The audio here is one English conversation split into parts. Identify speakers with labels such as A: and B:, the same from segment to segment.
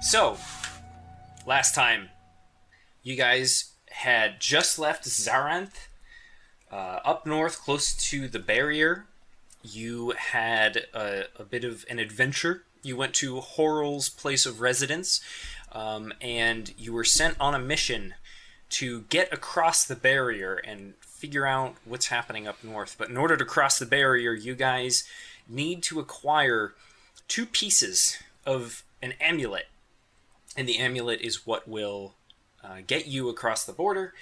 A: So, last time, you guys had just left Xaranth, up north, close to the barrier. You had a bit of an adventure. You went to Horrell's place of residence, and you were sent on a mission to get across the barrier and figure out what's happening up north. But in order to cross the barrier, you guys need to acquire 2 pieces of an amulet. And the amulet is what will get you across the border.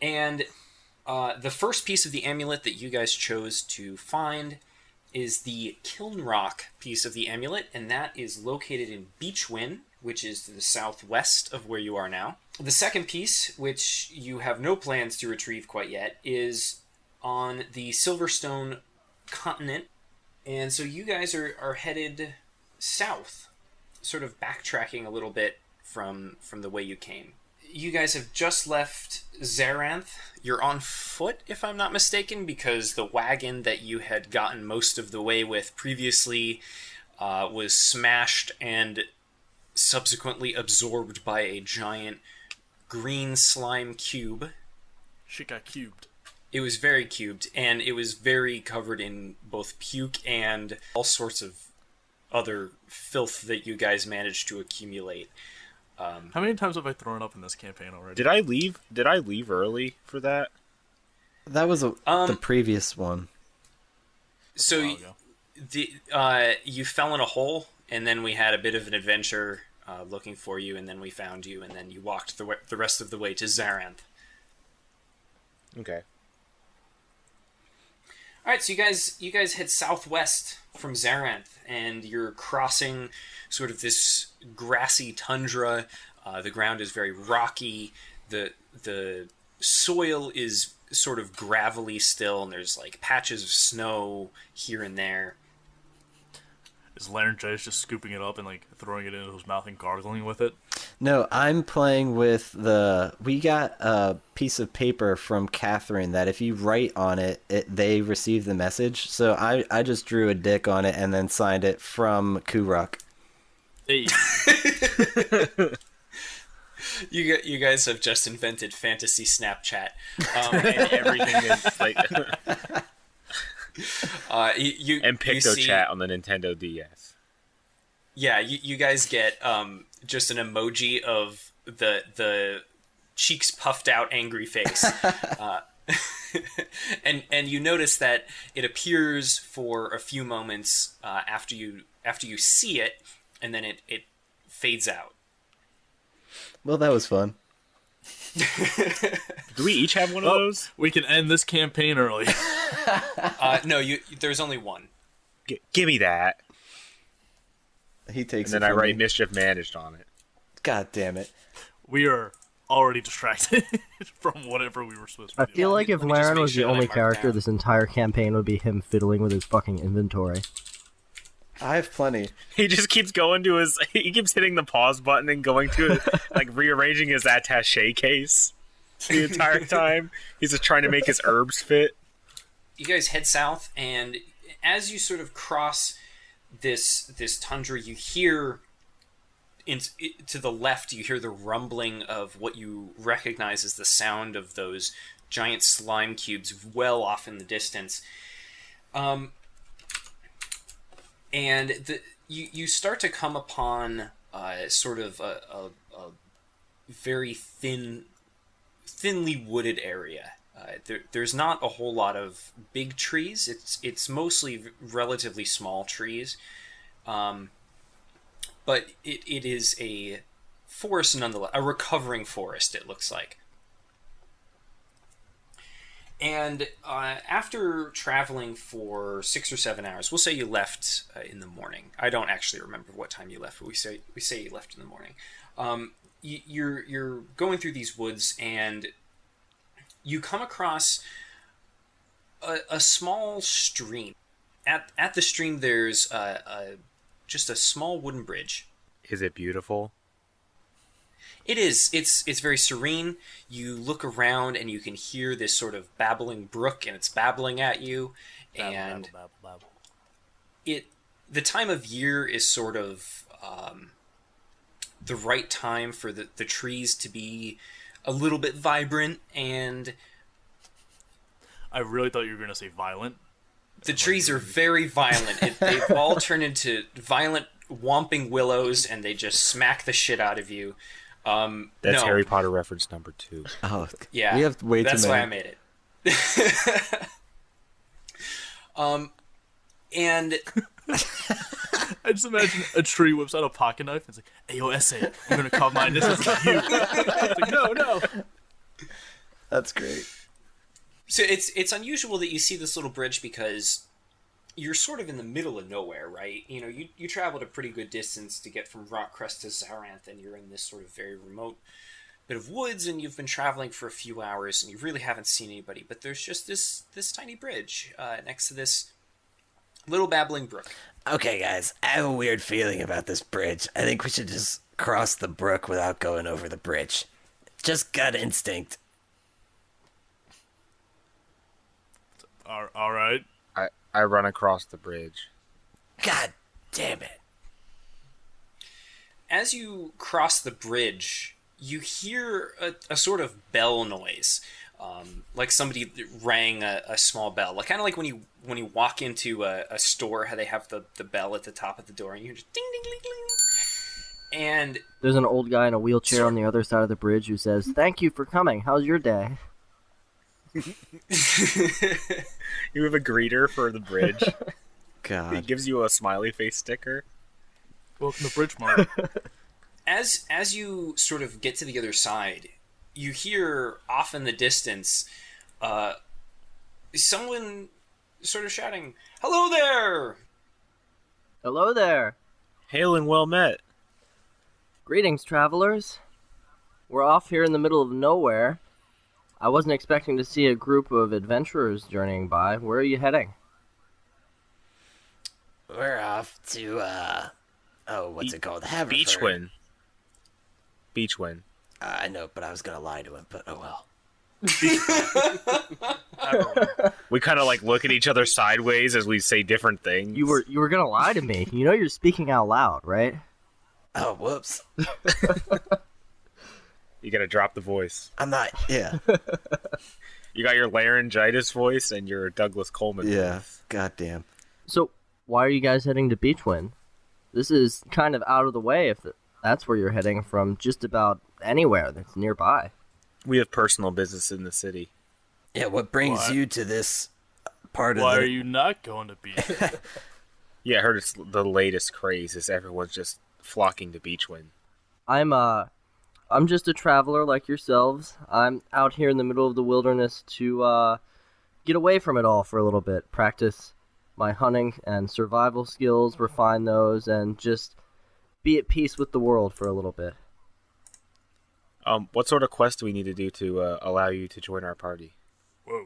A: And the first piece of the amulet that you guys chose to find is the Kiln Rock piece of the amulet, and that is located in Beachwin, which is to the southwest of where you are now. The second piece, which you have no plans to retrieve quite yet, is on the Silverstone continent. And so you guys are headed south, sort of backtracking a little bit from the way you came. You guys have just left Xaranth. You're on foot, if I'm not mistaken, because the wagon that you had gotten most of the way with previously was smashed and subsequently absorbed by a giant green slime cube.
B: Shit got cubed.
A: It was very cubed, and it was very covered in both puke and all sorts of other filth that you guys managed to accumulate.
B: How many times have I thrown up in this campaign already?
C: Did I leave early for that?
D: That was the previous one.
A: So you fell in a hole, and then we had a bit of an adventure looking for you, and then we found you, and then you walked the rest of the way to Xaranth.
C: Okay.
A: All right, so you guys head southwest from Xaranth, and you're crossing sort of this grassy tundra. The ground is very rocky. The soil is sort of gravelly still, and there's like patches of snow here and there.
B: Is Laryn just scooping it up and like throwing it into his mouth and gargling with it?
D: No, I'm playing with we got a piece of paper from Catherine that if you write on it, they receive the message. So I just drew a dick on it and then signed it from Ku-Ruk.
B: Hey.
A: You guys have just invented fantasy Snapchat.
C: And everything is like...
A: and
C: PictoChat on the Nintendo DS.
A: Yeah, you guys get just an emoji of the cheeks puffed out angry face. And you notice that it appears for a few moments after you see it, and then it fades out.
D: Well, that was fun.
C: Do we each have one of those?
B: We can end this campaign early.
A: No, there's only one.
C: Give me that.
D: He takes
C: and
D: it.
C: And then I
D: from
C: write
D: me.
C: Mischief Managed on it.
D: God damn it.
B: We are already distracted from whatever we were supposed to do.
E: I feel like if Laryn was the only
A: mark
E: character,
A: down.
E: this entire campaign would be him fiddling with his fucking inventory.
D: I have plenty.
C: He just keeps going to his... He keeps hitting the pause button and going to... like, rearranging his attaché case the entire time. He's just trying to make his herbs fit.
A: You guys head south, and as you sort of cross this tundra, you hear... to the left, you hear the rumbling of what you recognize as the sound of those giant slime cubes well off in the distance. And you start to come upon sort of a very thinly wooded area. There's not a whole lot of big trees. It's mostly relatively small trees. But it is a forest nonetheless, a recovering forest, it looks like. And after traveling for 6 or 7 hours, we'll say you left in the morning. I don't actually remember what time you left, but we say you left in the morning. You're going through these woods, and you come across a small stream. At the stream, there's just a small wooden bridge.
C: Is it beautiful?
A: It is. It's very serene. You look around and you can hear this sort of babbling brook, and it's babbling at you. And the time of year is sort of the right time for the trees to be a little bit vibrant, and
B: I really thought you were going to say violent.
A: the trees are very violent. They've all turned into violent, whomping willows, and they just smack the shit out of you.
C: That's
A: no.
C: Harry Potter reference number 2.
D: Oh,
A: Yeah,
D: we have way too
A: that's
D: many.
A: why I made it. And
B: I just imagine a tree whips out a pocket knife and it's like, hey, yo, essay, you're going to carve my initials like you. It's like, no.
D: That's great.
A: so it's unusual that you see this little bridge because you're sort of in the middle of nowhere, right? You know, you traveled a pretty good distance to get from Rockcrest to Xaranth, and you're in this sort of very remote bit of woods, and you've been traveling for a few hours, and you really haven't seen anybody. But there's just this tiny bridge next to this little babbling brook.
D: Okay, guys, I have a weird feeling about this bridge. I think we should just cross the brook without going over the bridge. Just gut instinct.
B: All right.
C: I run across the bridge.
D: God damn it.
A: As you cross the bridge, you hear a sort of bell noise, like somebody rang a small bell, like kind of like when you walk into a store, how they have the bell at the top of the door, and you just ding ding ding ding. And
E: There's an old guy in a wheelchair on the other side of the bridge who says, "Thank you for coming. How's your day?"
C: You have a greeter for the bridge. He
D: God.
C: gives you a smiley face sticker.
B: Welcome to Bridgemont.
A: as you sort of get to the other side, you hear off in the distance someone sort of shouting, "Hello there!"
E: Hello there.
C: Hail and well met.
E: Greetings, travelers. We're off here in the middle of nowhere. I wasn't expecting to see a group of adventurers journeying by. Where are you heading?
D: We're off to, what's it called? Haverford.
C: Beachwin.
D: I know, but I was gonna lie to him, but oh well.
C: We kind of like look at each other sideways as we say different things.
E: You were gonna lie to me. You know you're speaking out loud, right?
D: Oh, whoops.
C: You gotta drop the voice.
D: I'm not, yeah.
C: You got your laryngitis voice and your Douglas Coleman
D: Yeah,
C: voice.
D: goddamn.
E: So, why are you guys heading to Beachwind? This is kind of out of the way if that's where you're heading from just about anywhere that's nearby.
C: We have personal business in the city.
D: Yeah, what brings
B: What?
D: you to this part
B: Why
D: of
B: are
D: the...
B: you not going to beach?
C: Yeah, I heard it's the latest craze is everyone's just flocking to Beachwind.
E: I'm just a traveler like yourselves. I'm out here in the middle of the wilderness to get away from it all for a little bit, practice my hunting and survival skills, refine those, and just be at peace with the world for a little bit.
C: What sort of quest do we need to do to allow you to join our party?
B: Whoa.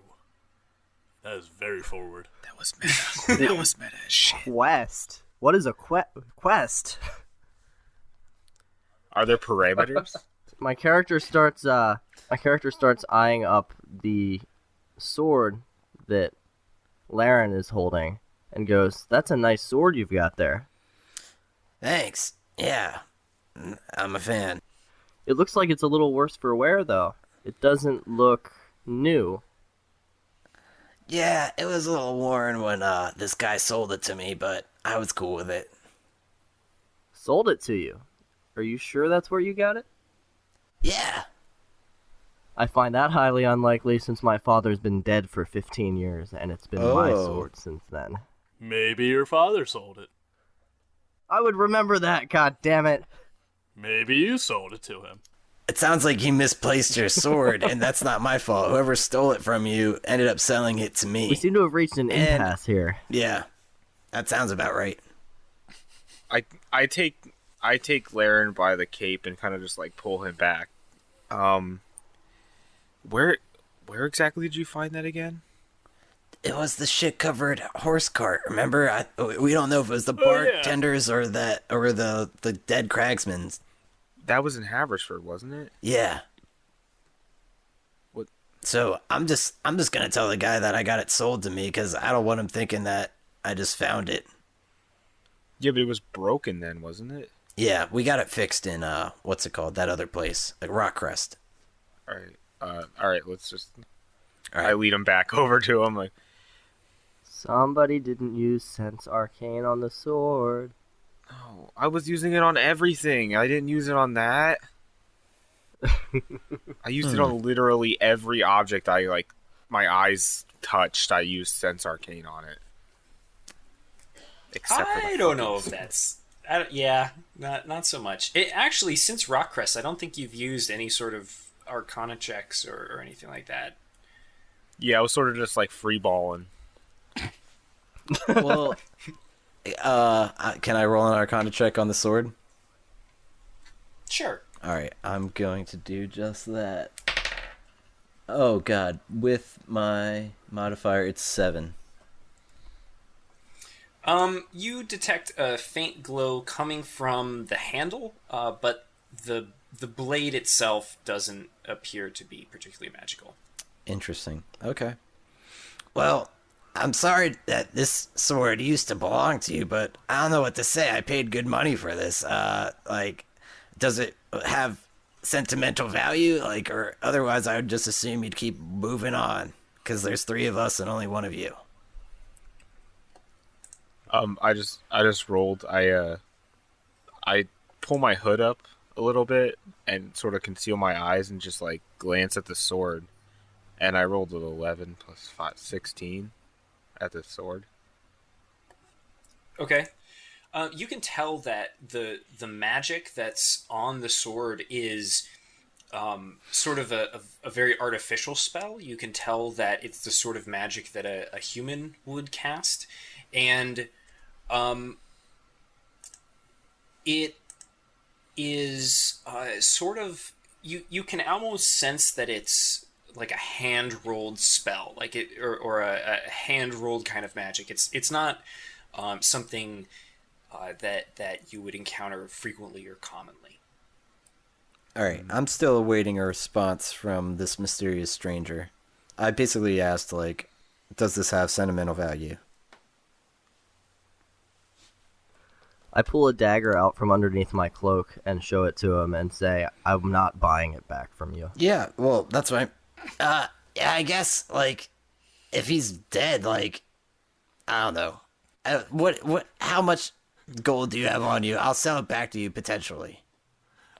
B: That is very forward.
C: That was meta. That was meta as shit.
E: Quest? What is a quest?
C: Are there parameters?
E: My character starts eyeing up the sword that Laryn is holding and goes, "That's a nice sword you've got there."
D: Thanks. Yeah. I'm a fan.
E: It looks like it's a little worse for wear, though. It doesn't look new.
D: Yeah, it was a little worn when this guy sold it to me, but I was cool with it.
E: Sold it to you. Are you sure that's where you got it?
D: Yeah.
E: I find that highly unlikely since my father's been dead for 15 years, and it's been my
D: Oh.
E: sword since then.
B: Maybe your father sold it.
E: I would remember that, god damn it.
B: Maybe you sold it to him.
D: It sounds like you misplaced your sword, and that's not my fault. Whoever stole it from you ended up selling it to
E: We
D: me.
E: seem to have reached an
D: And-
E: impasse here.
D: Yeah. That sounds about right.
C: I take Laryn by the cape and kind of just like pull him back. Where exactly did you find that again?
D: It was the shit-covered horse cart, remember? We don't know if it was the bartenders or the dead cragsmans.
C: That was in Haverford, wasn't it?
D: Yeah.
C: What?
D: So I'm just gonna tell the guy that I got it sold to me because I don't want him thinking that I just found it.
C: Yeah, but it was broken then, wasn't it?
D: Yeah, we got it fixed in what's it called? That other place, like Rockcrest.
C: All right. Let's just.
D: All
C: I
D: right.
C: lead him back over to him. Like,
E: Somebody didn't use Sense Arcane on the sword.
C: oh, I was using it on everything. I didn't use it on that. I used it on literally every object my eyes touched. I used Sense Arcane on it. Except for
A: I don't know if that's. Not so much. It actually, since Rockcrest, I don't think you've used any sort of Arcana checks or anything like that.
C: Yeah, I was sort of just like free balling.
D: Well, can I roll an Arcana check on the sword?
A: Sure.
D: All right, I'm going to do just that. Oh God, with my modifier, it's 7.
A: You detect a faint glow coming from the handle, but the blade itself doesn't appear to be particularly magical.
D: Interesting. Okay. Well, I'm sorry that this sword used to belong to you, but I don't know what to say. I paid good money for this. Does it have sentimental value? Or otherwise I would just assume you'd keep moving on, because there's 3 of us and only 1 of you.
C: I just rolled. I pull my hood up a little bit and sort of conceal my eyes and just like glance at the sword. And I rolled an 11 plus 5, 16 at the sword.
A: Okay. You can tell that the magic that's on the sword is sort of a very artificial spell. You can tell that it's the sort of magic that a human would cast. And it is sort of... You can almost sense that it's like a hand-rolled spell, like it, or a hand-rolled kind of magic. It's not something that you would encounter frequently or commonly.
D: All right, I'm still awaiting a response from this mysterious stranger. I basically asked, does this have sentimental value?
E: I pull a dagger out from underneath my cloak and show it to him and say, I'm not buying it back from you.
D: Yeah, well, that's what yeah, I guess, if he's dead, I don't know. How much gold do you have on you? I'll sell it back to you, potentially.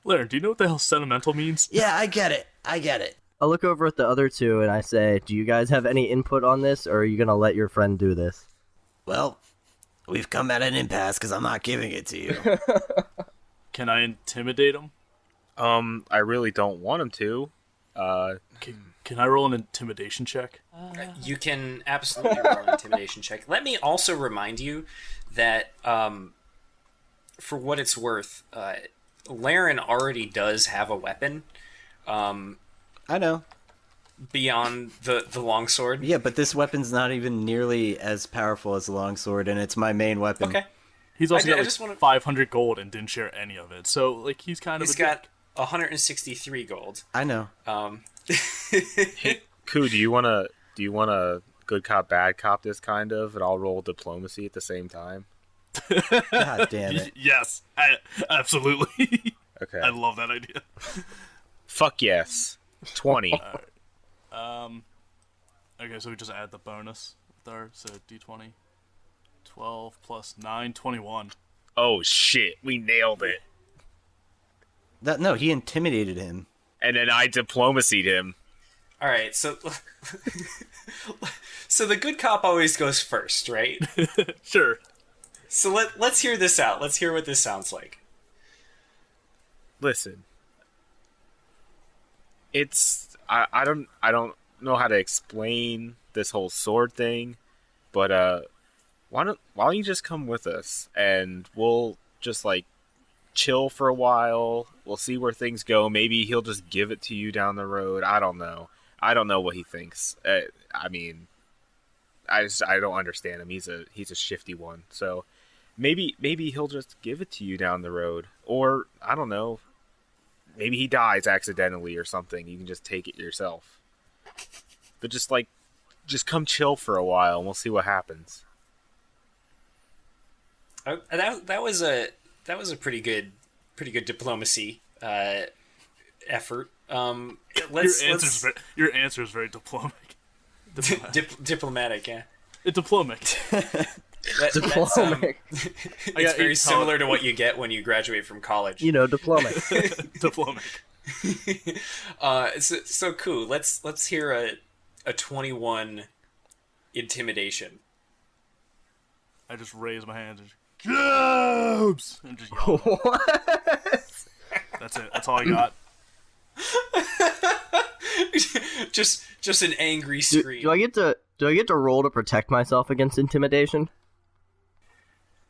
B: Laryn, do you know what the hell sentimental means?
D: Yeah, I get it.
E: I look over at the other 2 and I say, do you guys have any input on this, or are you going to let your friend do this?
D: Well, we've come at an impasse because I'm not giving it to you.
B: Can I intimidate him?
C: I really don't want him to.
B: Can I roll an intimidation check?
A: You can absolutely roll an intimidation check. Let me also remind you that, for what it's worth, Laryn already does have a weapon.
D: I know.
A: Beyond the longsword.
D: Yeah, but this weapon's not even nearly as powerful as the longsword, and it's my main weapon.
A: Okay.
B: He's also
A: I
B: got 500 gold and didn't share any of it. So, he's kind of
A: He's got 163 gold.
D: I know.
C: Ku, do you want to good cop, bad cop this kind of, and I'll roll diplomacy at the same time?
D: God damn it.
B: Yes, absolutely.
C: Okay.
B: I love that idea.
C: Fuck yes. 20.
B: Okay, so we just add the bonus there. So D20. 12 plus 9, 21.
C: Oh shit, we nailed it.
D: No, he intimidated him.
C: And then I diplomacied him.
A: All right, so the good cop always goes first, right?
B: Sure.
A: So let's hear this out. Let's hear what this sounds like.
C: Listen. I don't know how to explain this whole sword thing, but why don't you just come with us and we'll just chill for a while. We'll see where things go. Maybe he'll just give it to you down the road. I don't know. I don't know what he thinks. I mean, I don't understand him. He's a shifty one. So maybe he'll just give it to you down the road, or I don't know. Maybe he dies accidentally or something. You can just take it yourself. But just come chill for a while and we'll see what happens.
A: That was a pretty good pretty good diplomacy effort.
B: Your answer is very diplomatic.
A: Diplomatic, yeah.
B: It's diplomatic.
E: Diplomatic.
A: It's very similar to what you get when you graduate from college.
E: Diplomatic.
B: Diplomatic.
A: So Ku, let's hear a 21 intimidation.
B: I just raise my hands and Jobs! And just yell.
E: What?
B: That's it. That's all I got.
A: just an angry scream.
E: Do I get to roll to protect myself against intimidation?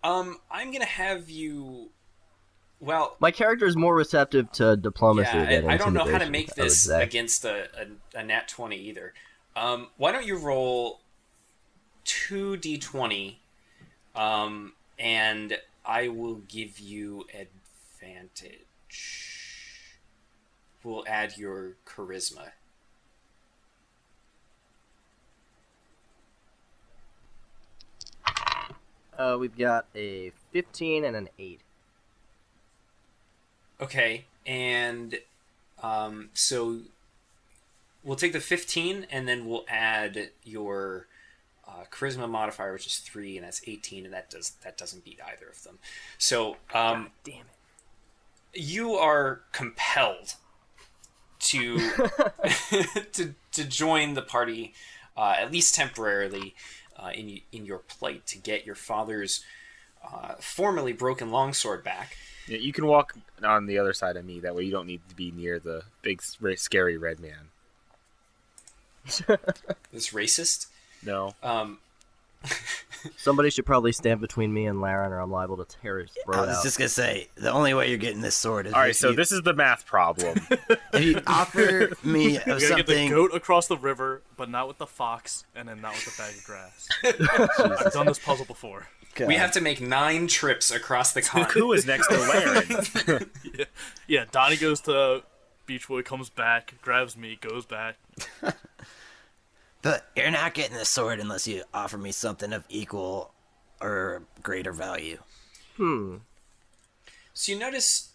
A: I'm gonna have you. Well,
E: my character is more receptive to diplomacy than intimidation.
A: I don't know how to make
E: I would
A: this
E: say.
A: against a nat 20 either. Why don't you roll 2d20, and I will give you advantage. We'll add your charisma.
E: We've got a 15 and an 8.
A: Okay, and so we'll take the 15, and then we'll add your charisma modifier, which is 3, and that's 18, and that doesn't beat either of them. So
E: God damn it!
A: You are compelled to to join the party, at least temporarily, in your plight to get your father's formerly broken longsword back.
C: Yeah, you can walk on the other side of me. That way you don't need to be near the big, scary red man.
A: This racist?
C: No.
E: Somebody should probably stand between me and Laryn, or I'm liable to tear his throat
D: I was
E: out.
D: just gonna say, the only way you're getting this sword is
C: All right, so this is the math problem.
D: if you offer me
B: You gotta get the
D: something.
B: goat across the river, but not with the fox, and then not with the bag of grass. I've done this puzzle before.
D: God.
A: We have to make 9 trips across the continent.
C: Ku is next to Laryn.
B: Yeah, Donnie goes to Beechwood, comes back, grabs me, goes back.
D: But you're not getting this sword unless you offer me something of equal or greater value.
A: So you notice...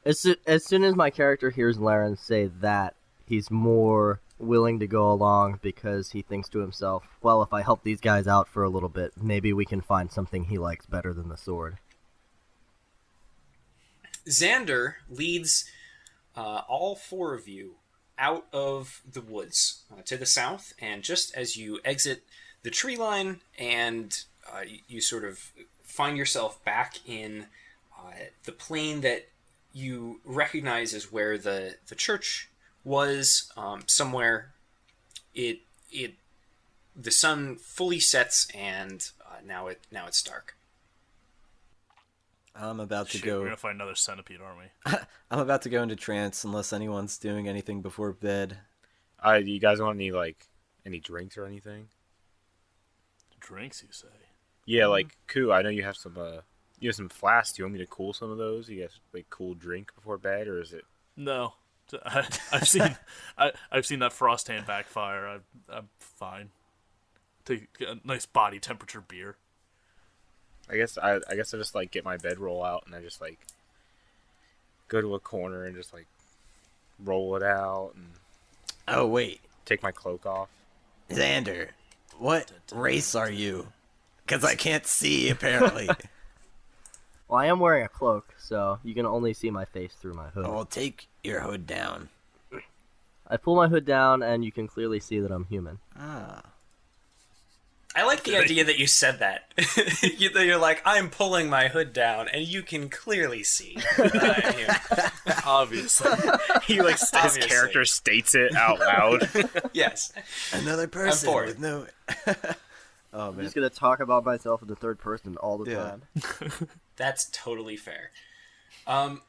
E: As soon as my character hears Laryn say that, he's more willing to go along because he thinks to himself, well, if I help these guys out for a little bit, maybe we can find something he likes better than the sword.
A: Xander leads all 4 of you out of the woods to the south, and just as you exit the tree line and you sort of find yourself back in the plain that you recognize as where the church was, somewhere the sun fully sets, and now it's dark.
D: I'm about to
B: Shit,
D: go.
B: we're gonna find another centipede, aren't we?
D: I'm about to go into trance unless anyone's doing anything before bed.
C: You guys want any drinks or anything?
B: Drinks, you say?
C: Yeah, like Ku, I know you have some flasks. Do you want me to cool some of those? You guys cool drink before bed, or is it?
B: No, I've seen that frost hand backfire. I'm fine. Take a nice body temperature beer.
C: I guess I just get my bedroll out and I just go to a corner and just roll it out and
D: Oh wait,
C: take my cloak off.
D: Xander, what race are you? Because I can't see apparently.
E: Well, I am wearing a cloak, so you can only see my face through my hood.
D: Well, take your hood down.
E: I pull my hood down, and you can clearly see that I'm human.
D: Ah.
A: I like the idea that you said that. You're like, I'm pulling my hood down, and you can clearly see that I'm here.
B: Obviously.
C: He his character states it out loud.
A: Yes.
D: Another person
A: for it.
D: with no. Oh
E: I'm
D: man.
E: just gonna talk about myself in the third person all the
D: Yeah.
E: time.
A: That's totally fair. All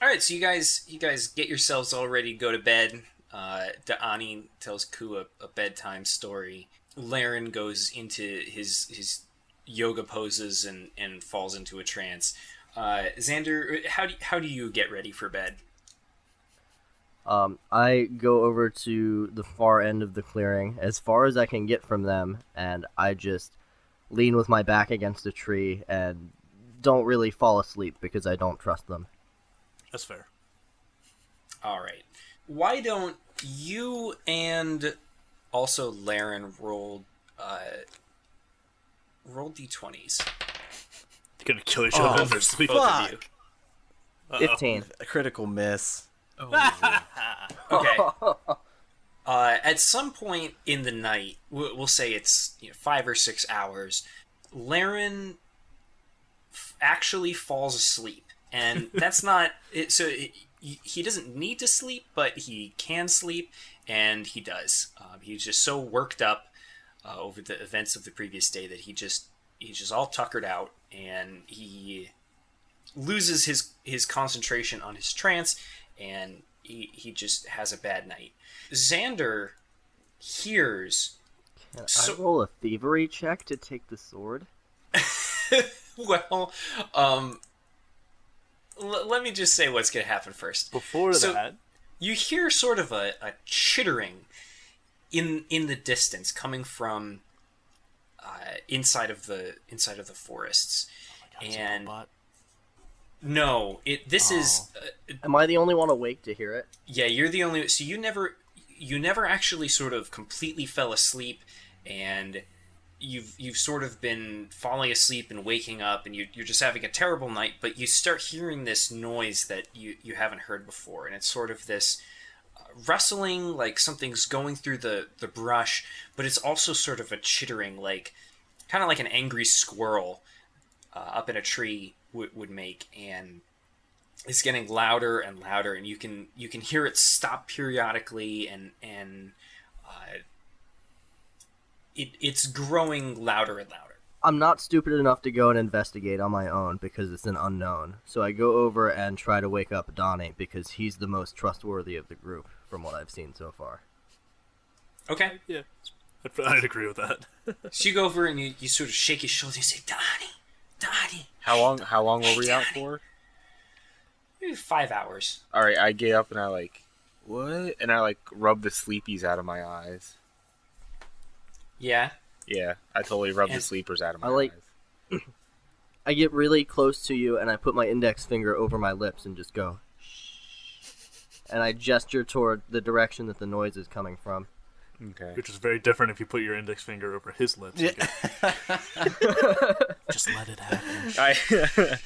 A: right, so you guys get yourselves all ready to go to bed. Da'ani tells Ku a bedtime story. Laryn goes into his yoga poses and falls into a trance. Xander, how do you get ready for bed?
E: I go over to the far end of the clearing, as far as I can get from them, and I just lean with my back against a tree and don't really fall asleep because I don't trust them.
B: That's fair.
A: All right. Why don't you and also Laryn roll d20s?
B: You're gonna kill each other in their sleep.
A: Both of you.
E: 15.
D: A critical miss.
A: Okay. At some point in the night, we'll say it's 5 or 6 hours, Laryn actually falls asleep, and that's not it. So he doesn't need to sleep, but he can sleep, and he does. He's just so worked up over the events of the previous day that he's just all tuckered out, and he loses his concentration on his trance, and he just has a bad night. Xander hears.
E: Can I roll a thievery check to take the sword?
A: Well, let me just say what's going to happen first.
B: Before that,
A: you hear sort of a chittering in the distance coming from inside of the forests,
B: oh my God,
A: and
B: robot.
A: no, this is.
E: Am I the only one awake to hear it?
A: Yeah, you're the only. So you never actually sort of completely fell asleep, and you've sort of been falling asleep and waking up, and you're just having a terrible night. But you start hearing this noise that you haven't heard before, and it's sort of this rustling, like something's going through the brush, but it's also sort of a chittering, like kind of like an angry squirrel up in a tree would make, and it's getting louder and louder, and you can hear it stop periodically, and it's growing louder and louder.
E: I'm not stupid enough to go and investigate on my own because it's an unknown. So I go over and try to wake up Donnie because he's the most trustworthy of the group from what I've seen so far.
A: Okay.
B: Yeah, I'd agree with that.
A: So you go over and you sort of shake his shoulder and say, Donnie.
C: How long were we out for?
A: Maybe 5 hours.
C: All right, I get up and I like, what? And I like rub the sleepies out of my eyes.
A: Yeah.
C: Yeah, I totally rub the sleepers out of my eyes.
E: I get really close to you and I put my index finger over my lips and just go, shh. And I gesture toward the direction that the noise is coming from.
C: Okay.
B: Which is very different if you put your index finger over his lips.
D: Yeah.
B: Just let it happen.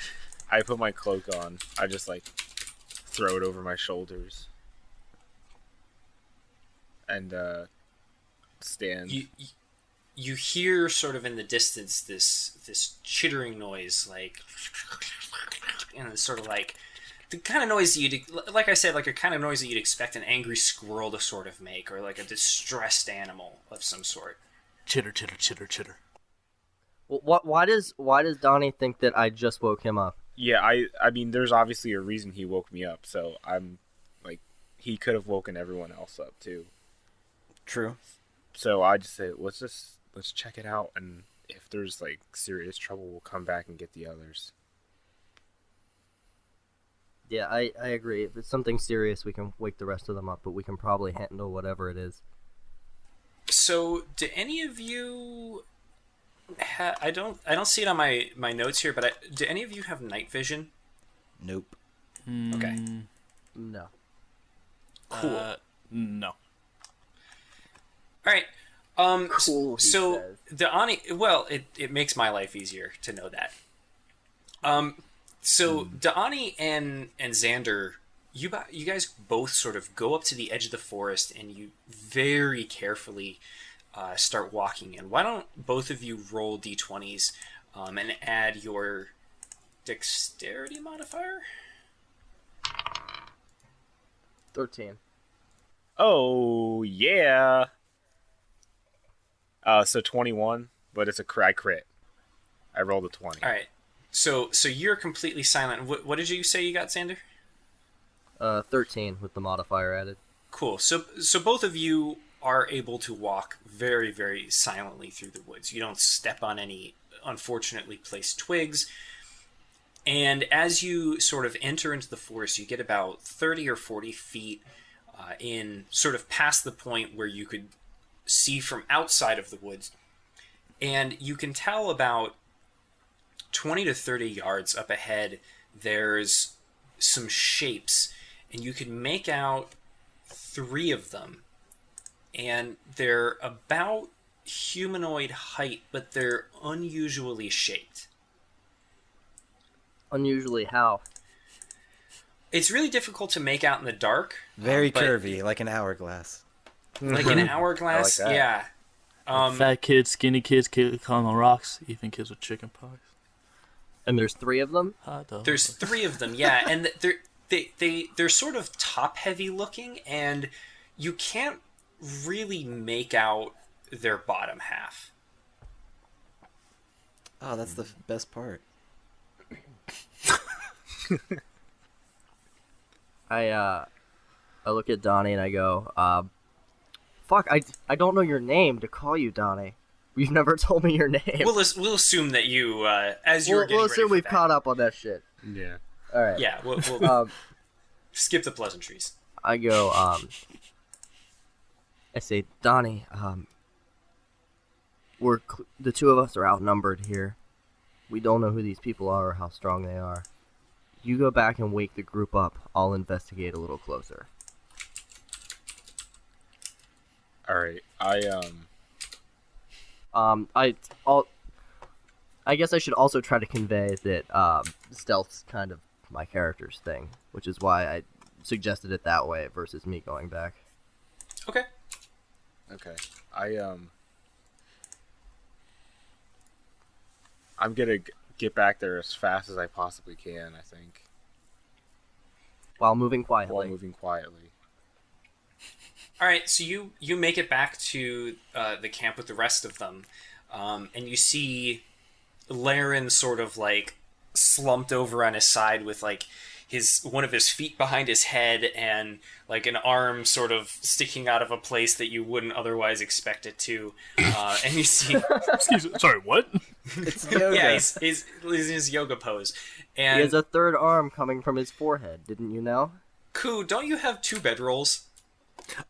C: I put my cloak on. I just like throw it over my shoulders and stand.
A: You hear sort of in the distance this chittering noise, like, and it's sort of like the kind of noise that like I said, like a kind of noise that you'd expect an angry squirrel to sort of make, or like a distressed animal of some sort.
B: Chitter, chitter, chitter, chitter.
E: Well, why does Donnie think that I just woke him up?
C: Yeah, I mean, there's obviously a reason he woke me up, so I'm like, he could have woken everyone else up too.
D: True.
C: So I just say, let's check it out, and if there's like serious trouble, we'll come back and get the others.
E: Yeah, I agree. If it's something serious, we can wake the rest of them up, but we can probably handle whatever it is.
A: So, do any of you I don't see it on my notes here, but do any of you have night vision?
D: Nope.
A: Okay.
E: No.
A: Cool.
B: No.
A: All right.
E: Cool, he
A: so
E: says.
A: the Ani, well, it makes my life easier to know that. So Da'ani and Xander, you guys both sort of go up to the edge of the forest, and you very carefully start walking in. Why don't both of you roll d20s and add your dexterity modifier?
E: 13.
C: Oh yeah. So 21, but it's a crit. I rolled a 20.
A: All right. So you're completely silent. What did you say you got, Xander?
E: 13 with the modifier added.
A: Cool. So both of you are able to walk very, very silently through the woods. You don't step on any unfortunately placed twigs. And as you sort of enter into the forest, you get about 30 or 40 feet in, sort of past the point where you could see from outside of the woods. And you can tell about 20 to 30 yards up ahead, there's some shapes, and you can make out 3 of them, and they're about humanoid height, but they're unusually shaped.
E: Unusually how?
A: It's really difficult to make out in the dark.
D: Very
A: but
D: curvy, like an hourglass.
A: like an hourglass.
C: I like that.
A: Yeah.
B: Fat kids, skinny kids, kids on rocks, even kids with chicken pox.
E: And there's 3 of them?
B: Hot dog.
A: There's 3 of them. Yeah, and they're sort of top heavy looking, and you can't really make out their bottom half.
D: Oh, that's the best part.
E: I look at Donnie and I go, fuck, I don't know your name to call you Donnie. You've never told me your name.
A: We'll assume that you, as you're getting
E: we'll
A: ready
E: assume
A: for
E: we've
A: that.
E: caught up on that shit.
C: Yeah.
E: All right.
A: Yeah, we'll
E: Um,
A: skip the pleasantries.
E: I go, I say, Donnie, the 2 of us are outnumbered here. We don't know who these people are or how strong they are. You go back and wake the group up. I'll investigate a little closer.
C: All right.
E: I guess I should also try to convey that stealth's kind of my character's thing, which is why I suggested it that way versus me going back.
A: Okay.
C: Okay. I'm gonna get back there as fast as I possibly can, I think.
E: While moving quietly.
C: While moving quietly.
A: All right, so you make it back to the camp with the rest of them, and you see Laryn sort of like slumped over on his side with like one of his feet behind his head and like an arm sort of sticking out of a place that you wouldn't otherwise expect it to, and you see
B: Excuse me. Sorry, what?
D: It's yoga.
A: yeah he's in his yoga pose, and
E: He has a 3rd arm coming from his forehead, didn't you know?
A: Ku, don't you have 2 bedrolls?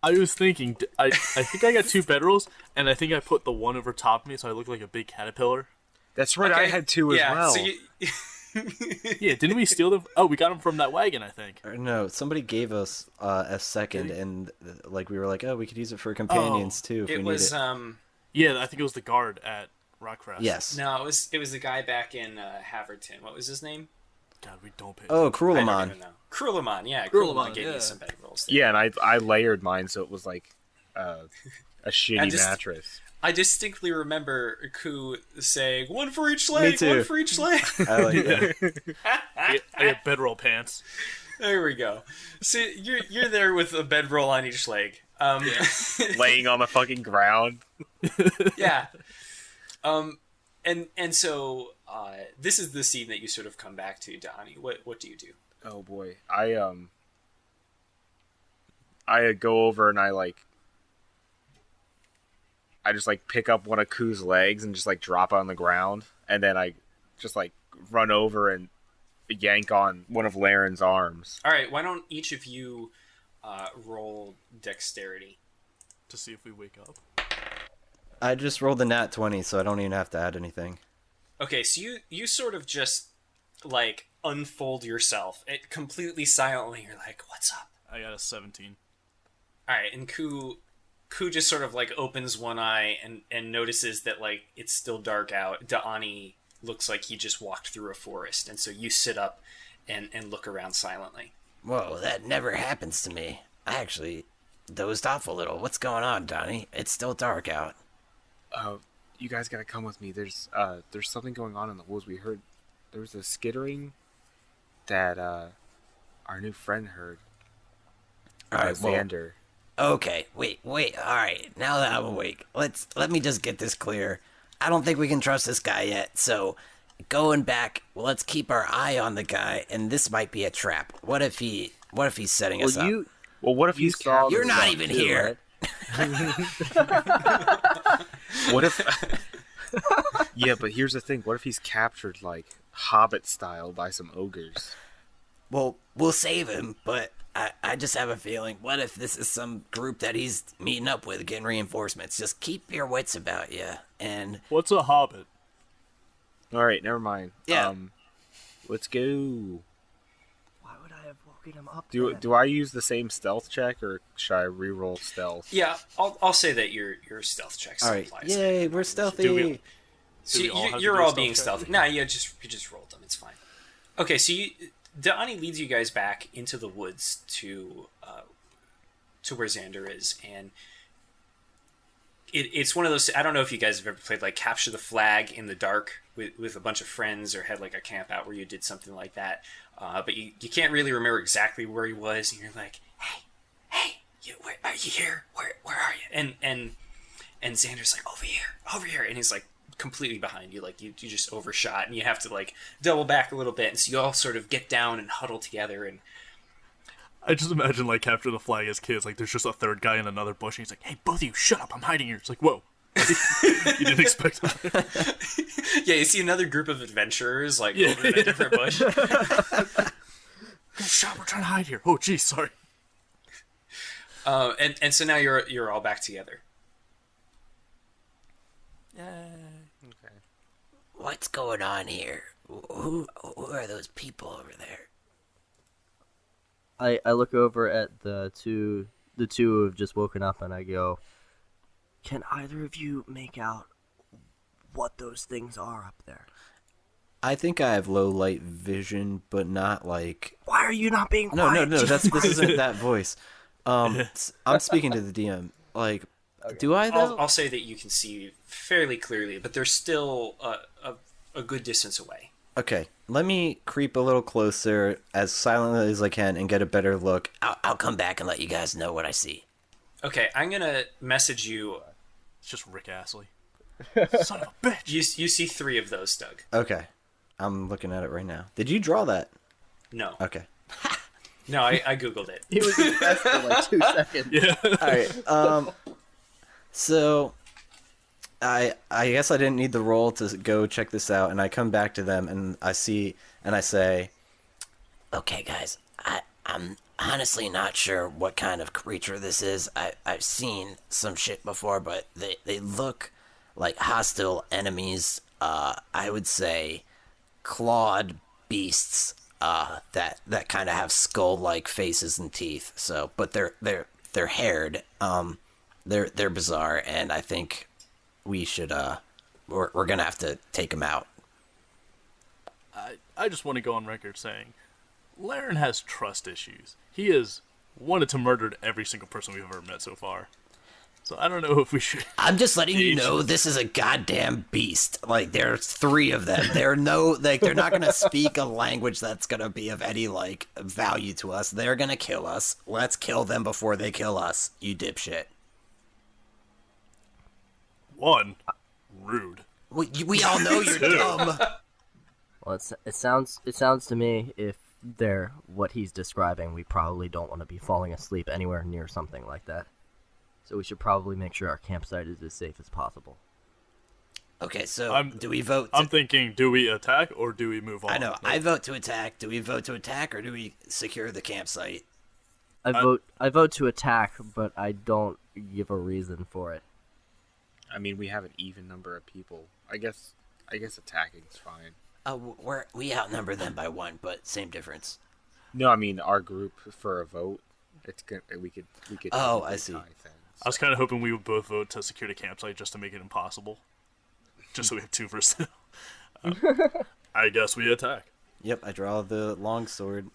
B: I was thinking, I think I got 2 bedrolls, and I think I put the one over top of me so I look like a big caterpillar.
C: That's right. I
A: Okay,
C: had 2 as
A: yeah,
C: well.
A: So you,
B: Yeah, didn't we steal them? Oh, we got them from that wagon, I think.
D: Or no, somebody gave us a second, and like we were like, oh, we could use it for companions too if we
A: it
D: need
A: was
D: it.
B: Yeah, I think it was the guard at Rockcrest.
D: Yes.
A: no, it was the guy back in Haverton. What was his name?
B: God, we don't pay.
D: Oh,
A: I don't
D: Krulamon.
A: even know. Krulamon, yeah.
B: Krulamon,
A: Krulamon gave
B: yeah.
A: me some bedrolls.
C: Yeah, and I layered mine so it was like a shitty
A: just-
C: mattress.
A: I distinctly remember Ku saying, "One for each leg,
D: too.
A: one for each leg."
D: I like that.
B: I got bedroll pants.
A: There we go. So you're there with a bedroll on each leg.
C: Laying on the fucking ground.
A: Yeah. And so this is the scene that you sort of come back to, Donnie. What do you do?
C: Oh boy. I go over and I just like pick up one of Ku's legs and just like drop it on the ground, and then I just like run over and yank on one of Laryn's arms.
A: All right, why don't each of you roll dexterity?
B: To see if we wake up.
D: I just rolled the nat 20, so I don't even have to add anything.
A: Okay, so you sort of just like unfold yourself, completely silently. You're like, "What's up?"
B: I got a 17.
A: All right, and Ku just sort of like opens one eye and notices that like it's still dark out. Donnie looks like he just walked through a forest, and so you sit up and look around silently.
F: Whoa, that never happens to me. I actually dozed off a little. What's going on, Donnie? It's still dark out.
C: You guys gotta come with me. There's something going on in the woods. We heard there was a skittering that our new friend heard.
F: Alright, well,
C: Xander.
F: okay, wait, alright. Now that I'm awake, let me just get this clear. I don't think we can trust this guy yet, so going back, let's keep our eye on the guy, and this might be a trap. What if he's setting us up?
C: Well, what if
E: You
C: he's
E: saw
F: You're
E: the
F: not
E: stuff
F: even
E: too,
F: here.
E: right?
C: What if? Yeah, but here's the thing. What if he's captured like Hobbit style by some ogres?
F: Well, we'll save him, but I just have a feeling, what if this is some group that he's meeting up with, getting reinforcements? Just keep your wits about you, and...
B: What's a hobbit?
C: All right, never mind.
F: Yeah.
C: Let's go.
E: Why would I get him up
C: Do
E: there.
C: do I use the same stealth check, or should I re-roll stealth?
A: Yeah, I'll say that your stealth check
D: All
A: still
D: right.
A: applies.
D: Yay, we're stealthy.
B: Do we-
A: So
B: Do we all have to
A: you're
B: do a
A: all
B: stealth
A: being
B: check?
A: stealthy. Nah, you just rolled them. It's fine. Okay, so Donnie leads you guys back into the woods to where Xander is, and it's one of those. I don't know if you guys have ever played like capture the flag in the dark with a bunch of friends, or had like a camp out where you did something like that. But you can't really remember exactly where he was, and you're like, hey, where are you here? Where are you? And Xander's like, over here, and he's like completely behind you, like you just overshot, and you have to like double back a little bit, and so you all sort of get down and huddle together. And
B: I just imagine like capture the flag as kids. Like there's just a third guy in another bush, and he's like, "Hey, both of you, shut up! I'm hiding here." It's like, whoa, you didn't expect that.
A: yeah, you see another group of adventurers like over in a different bush.
B: Shut up! We're trying to hide here. Oh, geez, sorry.
A: And so now you're all back together.
C: Okay.
F: What's going on here? Who are those people over there?
E: I look over at the two who have just woken up, and I go, "Can either of you make out what those things are up there?"
D: I think I have low light vision, but not like.
E: Why are you not being
D: No,
E: quiet?
D: this isn't that voice. I'm speaking to the DM. Like, do I though?
A: I'll say that you can see fairly clearly, but they're still a good distance away.
D: Okay, let me creep a little closer as silently as I can and get a better look.
F: I'll come back and let you guys know what I see.
A: Okay, I'm gonna message you.
B: It's just Rick Astley. Son of a bitch.
A: You see 3 of those, Doug.
D: Okay, I'm looking at it right now. Did you draw that?
A: No,
D: Okay.
A: no, I googled it.
E: He was impressed for like 2 seconds.
B: Yeah.
D: All right. So I guess I didn't need the roll to go check this out, and I come back to them and I see and I say,
F: Okay, guys, I'm honestly not sure what kind of creature this is. I've seen some shit before, but they look like hostile enemies. I would say clawed beasts that kind of have skull-like faces and teeth. So, but they're haired. They're bizarre, and I think we should we're gonna have to take them out.
B: I just want to go on record saying, Laryn has trust issues. He has wanted to murder every single person we've ever met so far. So I don't know if we should.
F: I'm just letting you know this is a goddamn beast. Like there's 3 of them. They're not gonna speak a language that's gonna be of any like value to us. They're gonna kill us. Let's kill them before they kill us. You dipshit.
B: One, rude.
F: We all know you're dumb.
E: Well, it sounds to me if they're what he's describing, we probably don't want to be falling asleep anywhere near something like that. So we should probably make sure our campsite is as safe as possible.
F: Okay, so do we vote?
B: I'm thinking, do we attack or do we move on?
F: I know. I vote to attack. Do we vote to attack or do we secure the campsite?
E: I vote to attack, but I don't give a reason for it.
C: I mean, we have an even number of people. I guess attacking's fine.
F: We outnumber them by 1, but same difference.
C: No, I mean our group for a vote. It's good. We could.
D: Oh, I see.
C: tie things.
B: I was kind of hoping we would both vote to secure the campsite just to make it impossible. Just so we have 2 versus 2. I guess we attack.
D: Yep, I draw the longsword.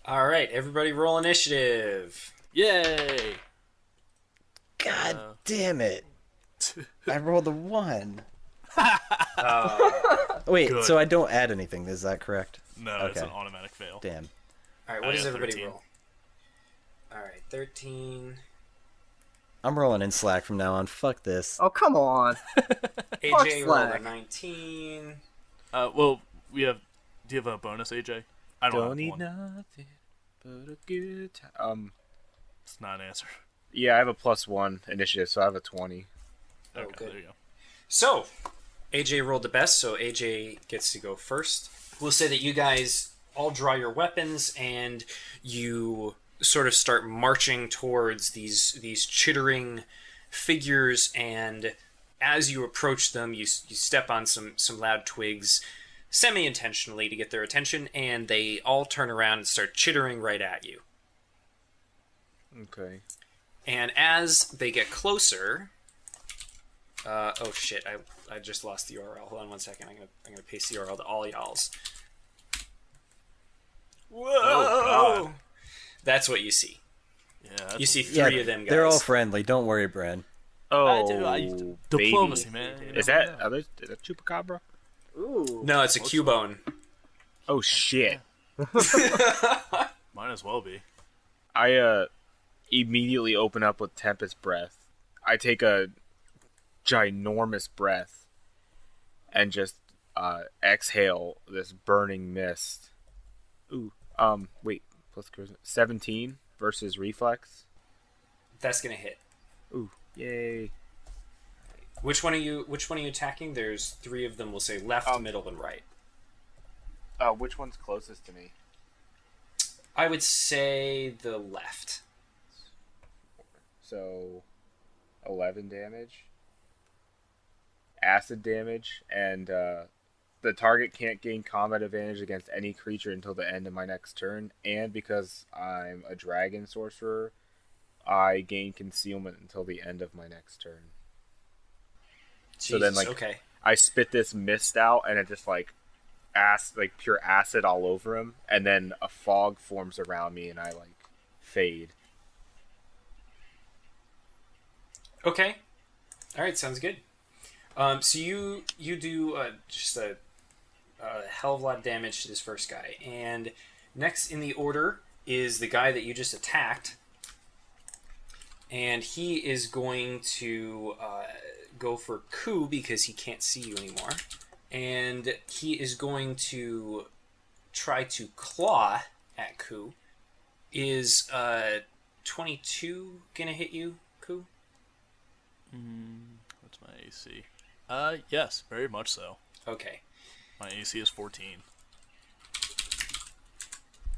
A: All right, everybody, roll initiative.
B: Yay!
D: God damn it! I rolled a 1. Wait,
B: Good.
D: so I don't add anything? Is that correct?
B: No, it's
D: Okay.
B: an automatic fail.
D: Damn.
A: All right,
B: I
A: what does
B: got
A: everybody
B: 13.
A: roll? All right, 13.
D: I'm rolling in Slack from now on. Fuck this.
E: Oh, come on.
A: AJ rolled a
E: Slack.
A: 19.
B: Well, do you have a bonus, AJ? I don't
C: Don't
B: have
C: need
B: one.
C: nothing but a good time.
B: It's not an answer.
C: Yeah, I have a +1 initiative, so I have a 20.
A: Oh,
B: Okay,
A: good.
B: there you go.
A: So, AJ rolled the best, so AJ gets to go first. We'll say that you guys all draw your weapons and you sort of start marching towards these chittering figures, and as you approach them, you step on some loud twigs. semi-intentionally to get their attention, and they all turn around and start chittering right at you.
C: Okay.
A: And as they get closer, oh shit! I just lost the URL. Hold on one second. I'm gonna paste the URL to all y'all's. Whoa!
B: Oh, God.
A: That's what you see.
B: Yeah, that's
A: You see three of them guys.
D: They're all friendly. Don't worry, Bren.
C: Oh,
B: diplomacy,
C: baby.
B: man. You
C: Is
B: never
C: that
B: know.
C: is that chupacabra?
E: Ooh.
A: No, it's a Cubone.
C: Oh shit!
B: Might as well be.
C: I immediately open up with Tempest Breath. I take a ginormous breath and just exhale this burning mist. Ooh, wait, plus 17 versus reflex.
A: That's gonna hit.
C: Ooh, yay!
A: Which one are you attacking? There's three of them. We'll say left, middle, and right.
C: Which one's closest to me?
A: I would say the left.
C: So, 11 damage, acid damage, and the target can't gain combat advantage against any creature until the end of my next turn. And because I'm a dragon sorcerer, I gain concealment until the end of my next turn.
A: Jesus,
C: So then, like,
A: okay.
C: I spit this mist out, and it just like pure acid all over him, and then a fog forms around me, and I like fade.
A: Okay. All right, sounds good. So you do just a hell of a lot of damage to this first guy, and next in the order is the guy that you just attacked, and he is going to go for Ku because he can't see you anymore, and he is going to try to claw at Ku. Is 22 gonna hit you, Ku?
B: What's my AC? Yes, very much so.
A: Okay.
B: My AC is 14.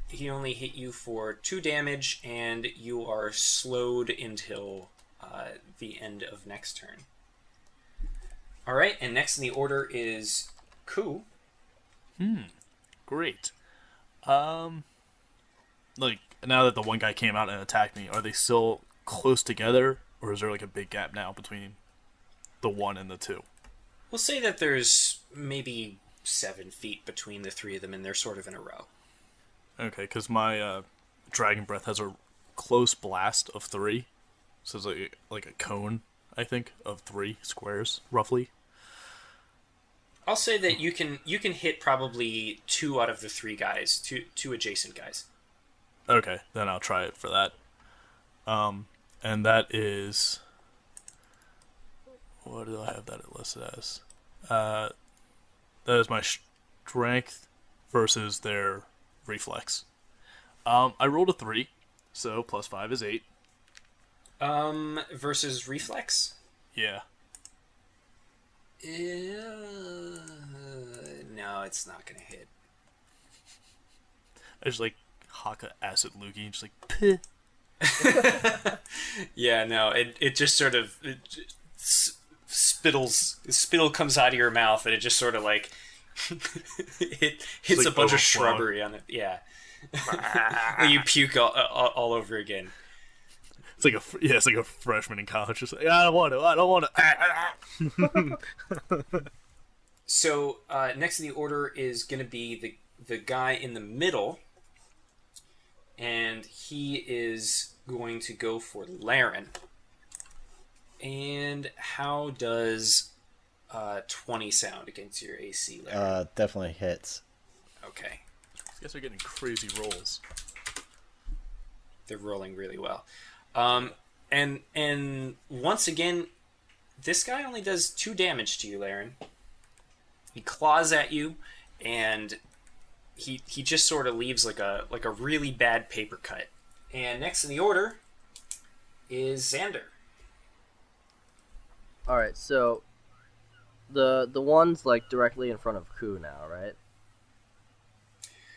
A: He only hit you for 2 damage, and you are slowed until the end of next turn. Alright, and next in the order is Ku.
B: Great. Like, now that the one guy came out and attacked me, are they still close together, or is there like a big gap now between the 1 and the 2?
A: We'll say that there's maybe 7 feet between the 3 of them, and they're sort of in a row.
B: Okay, because my Dragon Breath has a close blast of 3. So it's like a cone, I think, of 3 squares, roughly.
A: I'll say that you can hit probably 2 out of the 3 guys, two adjacent guys.
B: Okay, then I'll try it for that. And that is... What do I have that listed as? That is my strength versus their reflex. I rolled a 3, so plus 5 is 8.
A: Versus reflex?
B: Yeah.
A: No, it's not gonna hit.
B: I just like Haka acid loogie, just like Pih.
A: Yeah, no, it just sort of spittle comes out of your mouth, and it just sort of like it hits
B: like
A: a bunch of
B: overflowing.
A: shrubbery on it. Yeah, you puke all over again.
B: It's like it's like a freshman in college. Just like, I don't want to.
A: So next in the order is going to be the guy in the middle, and he is going to go for Laryn. And how does 20 sound against your AC, Laryn?
D: Definitely hits.
A: Okay,
B: These guys are getting crazy rolls.
A: they're rolling really well. And once again, this guy only does 2 damage to you, Laryn. He claws at you, and he just sort of leaves like a really bad paper cut. And next in the order is Xander.
E: All right, so the one's like directly in front of Ku now, right?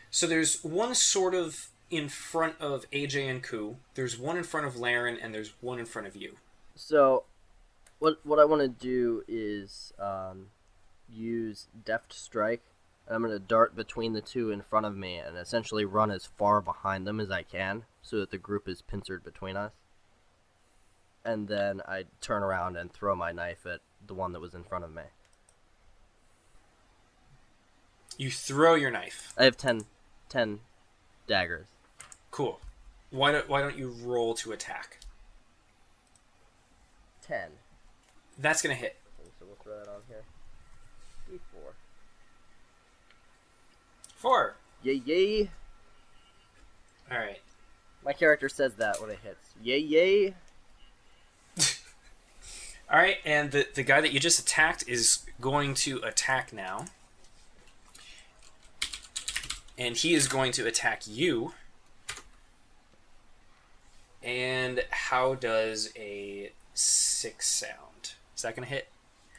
A: So there's one sort of in front of AJ and Ku. There's one in front of Laryn, and there's one in front of you.
E: So what I want to do is use Deft Strike I'm going to dart between the two in front of me and essentially run as far behind them as I can so that the group is pincered between us. And then I turn around and throw my knife at the one that was in front of me.
A: You throw your knife.
E: I have 10 daggers.
A: Cool. Why don't you roll to attack?
E: 10.
A: That's going to hit.
E: So we'll throw that on here. D4.
A: 4.
E: Yay, yay.
A: All right.
E: My character says that when it hits. Yay, yay.
A: All right, and the guy that you just attacked is going to attack now. And he is going to attack you. And how does a 6 sound? Is that going to hit?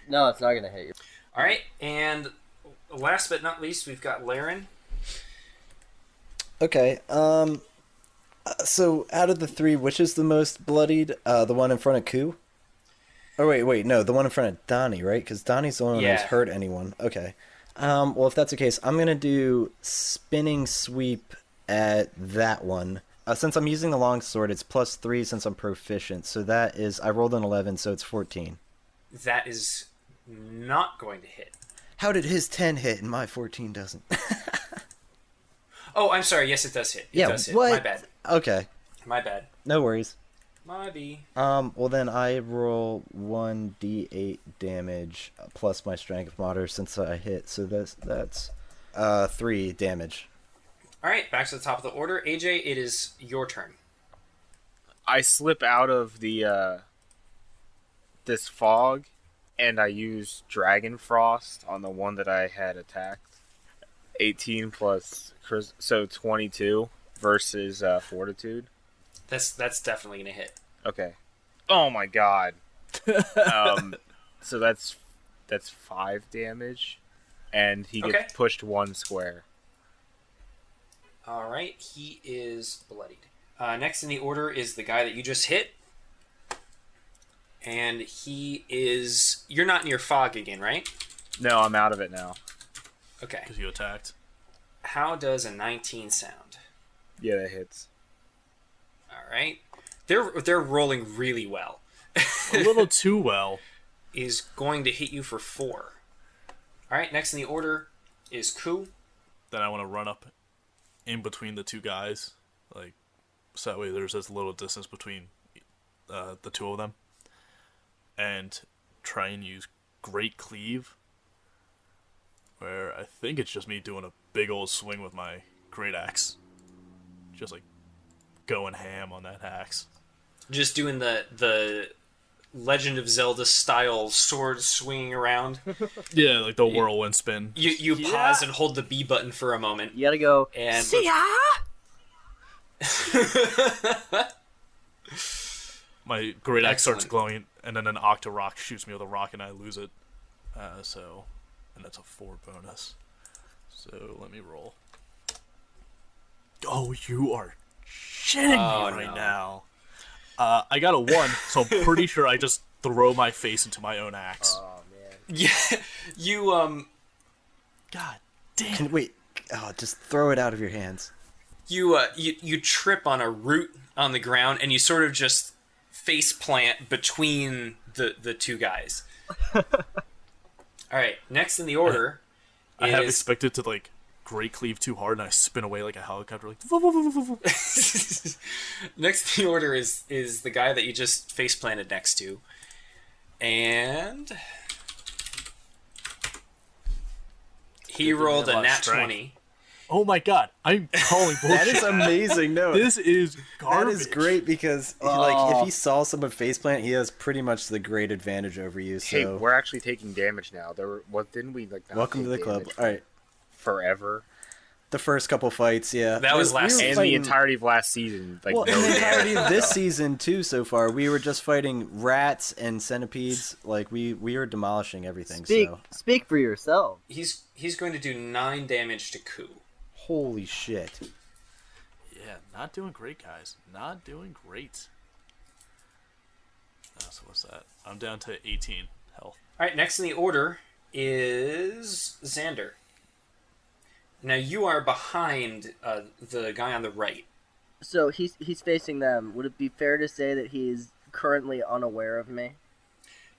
E: No, it's not going to hit you.
A: All right, and last but not least, we've got Laryn.
D: Okay. So out of the three, which is the most bloodied? The one in front of Ku? Oh wait, no, the one in front of Donnie, right? Because Donnie's the one who's hurt anyone. Okay. Well, if that's the case, I'm gonna do spinning sweep at that one. Since I'm using the longsword, it's +3 since I'm proficient. So that is, I rolled an 11, so it's 14.
A: That is not going to hit.
D: How did his 10 hit and my 14 doesn't?
A: Oh, I'm sorry. Yes, it does hit. It does hit.
D: What?
A: My bad.
D: Okay.
A: My bad.
D: No worries.
A: My B.
D: Well then I roll 1d8 damage plus my strength modifier since I hit, so that's 3 damage.
A: All right, back to the top of the order. AJ, it is your turn.
C: I slip out of the this fog, and I use Dragon Frost on the one that I had attacked. 18 plus, so 22 versus Fortitude.
A: That's definitely gonna hit.
C: Okay. Oh my god. So that's 5 damage, and he gets pushed 1 square.
A: All right, he is bloodied. Next in the order is the guy that you just hit, and he is. You're not near fog again, right?
C: No, I'm out of it now.
A: Okay.
B: Because you attacked.
A: How does a 19 sound?
C: Yeah, that hits.
A: All right. They're rolling really well.
B: A little too well.
A: Is going to hit you for 4. All right. Next in the order is Ku.
B: Then I want to run up in between the two guys, like so that way there's as little distance between the two of them, and try and use Great Cleave, where I think it's just me doing a big old swing with my great axe, just like going ham on that axe.
A: Just doing the Legend of Zelda style sword swinging around.
B: Yeah, like the whirlwind spin.
A: You pause and hold the B button for a moment.
E: You gotta go,
A: and
E: see ya!
B: My great axe starts
A: Excellent.
B: glowing, and then an Octorok shoots me with a rock, and I lose it. And that's a 4 bonus. So let me roll. Oh, you are shitting me right now. I got a 1, so I'm pretty sure I just throw my face into my own axe.
E: Oh, man.
A: Yeah, you
B: God damn.
D: Wait, just throw it out of your hands.
A: you trip on a root on the ground, and you sort of just face plant between the two guys. All right, next in the order
B: I have
A: is
B: expected to like Great Cleave too hard, and I spin away like a helicopter. Like
A: next in the order is the guy that you just face planted next to, and he rolled a nat 20.
B: oh my god, I'm calling bullshit.
D: That is amazing. No,
B: This is garbage.
D: that is great because if he saw someone faceplant, he has pretty much the great advantage over you. So
C: Hey, we're actually taking damage now. Didn't we like? not
D: welcome to
C: take
D: the club.
C: damage
D: All right,
C: forever.
D: the first couple fights, yeah,
A: That was last
D: were
A: season.
C: And
D: fighting-
C: the entirety of last season, like
D: Well,
C: no
D: in the
C: damage.
D: entirety of this season too, so far, we were just fighting rats and centipedes. Like we were demolishing everything. So
E: Speak for yourself.
A: He's going to do 9 damage to Ku.
D: holy shit.
B: Yeah, not doing great, guys. Not doing great. So what's that? I'm down to 18 health.
A: All right, next in the order is Xander. Now you are behind the guy on the right.
E: So he's facing them. Would it be fair to say that he's currently unaware of me?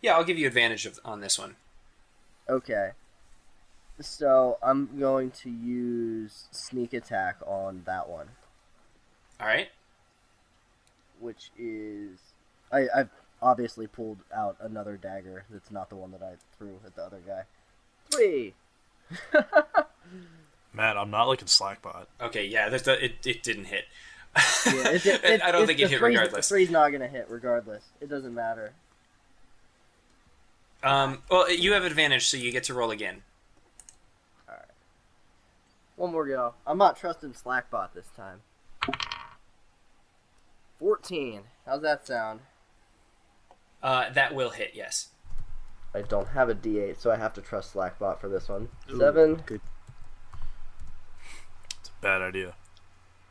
A: Yeah, I'll give you advantage on this one.
E: Okay. So I'm going to use sneak attack on that one,
A: All right.
E: which is I've obviously pulled out another dagger that's not the one that I threw at the other guy. 3.
B: Man, I'm not liking Slackbot.
A: Okay, yeah, it didn't hit.
E: Yeah,
A: I don't think it hit regardless.
E: 3's not gonna hit regardless. It doesn't matter.
A: Well, you have advantage, so you get to roll again.
E: Alright. One more go. I'm not trusting Slackbot this time. 14. How's that sound?
A: That will hit, yes.
E: I don't have a D8, so I have to trust Slackbot for this one.
C: Ooh,
E: 7.
C: Good.
B: It's a bad idea.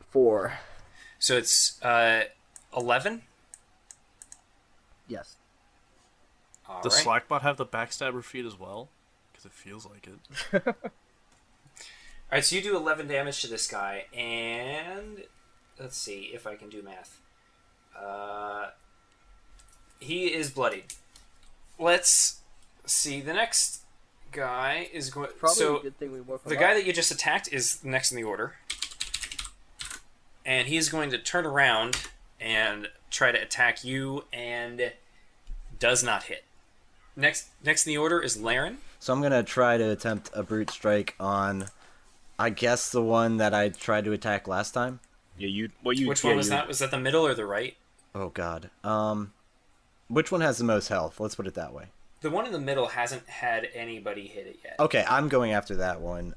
E: 4.
A: So it's 11.
E: Yes.
A: All
B: Does
A: right.
B: Slackbot have the backstabber feat as well? Because it feels like it.
A: All right, so you do 11 damage to this guy, and let's see if I can do math. He is bloodied. Let's see. The next guy is going.
E: Probably
A: So
E: a good thing we woke him
A: the
E: up.
A: guy that you just attacked is next in the order, and he's going to turn around and try to attack you, and does not hit. Next in the order is Laryn.
D: So I'm gonna try to attempt a brute strike on, I guess, the one that I tried to attack last time.
C: Yeah,
A: Which one was that? Was that the middle or the right?
D: Oh God. Which one has the most health? Let's put it that way.
A: The one in the middle hasn't had anybody hit it yet.
D: Okay, I'm going after that one.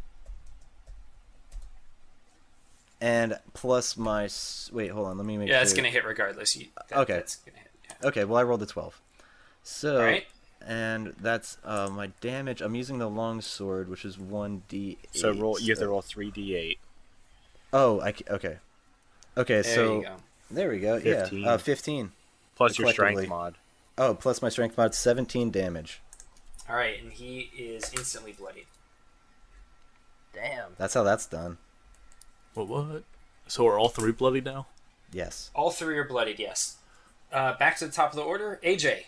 D: And plus my wait, hold on. Let me make sure.
A: Yeah, it's gonna hit regardless.
D: Okay.
A: That's gonna hit. Yeah.
D: Okay, well I rolled a 12. So
A: All right.
D: and that's my damage. I'm using the long sword, which is 1d8.
C: So you have to roll 3d8.
D: Oh, okay. Okay,
A: There
D: so
A: you go.
D: there we go.
C: 15.
D: Yeah, 15.
C: Plus your
D: Collectively.
C: strength mod.
D: Oh, plus my strength mod, 17 damage.
A: All right, and he is instantly bloodied.
E: Damn.
D: That's how that's done.
B: What? So are all 3 bloody now?
D: Yes.
A: All 3 are bloodied. Yes. Back to the top of the order, AJ.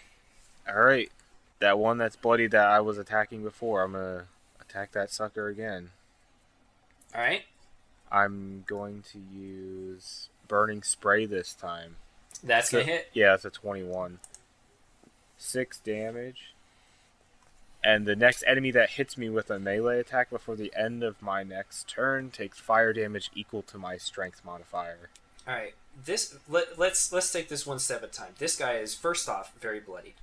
C: All right, that one that's bloody that I was attacking before. I'm gonna attack that sucker again.
A: All right.
C: I'm going to use burning spray this time.
A: That's gonna hit.
C: Yeah, it's a 21. 6 damage. And the next enemy that hits me with a melee attack before the end of my next turn takes fire damage equal to my strength modifier.
A: All right. Let's take this one step at a time. This guy is first off very bloodied.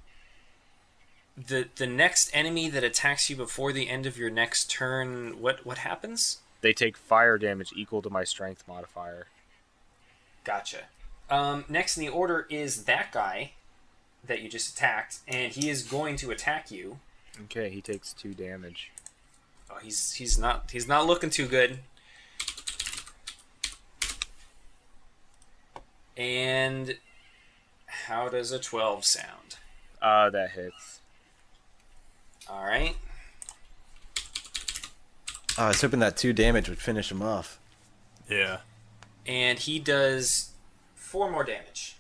A: The next enemy that attacks you before the end of your next turn, what happens?
C: They take fire damage equal to my strength modifier.
A: Gotcha. Next in the order is that guy that you just attacked, and he is going to attack you.
C: Okay, he takes 2 damage.
A: Oh, he's not looking too good. And how does a 12 sound?
C: That hits.
A: All right.
D: Oh, I was hoping that 2 damage would finish him off.
B: Yeah.
A: And he does 4 more damage.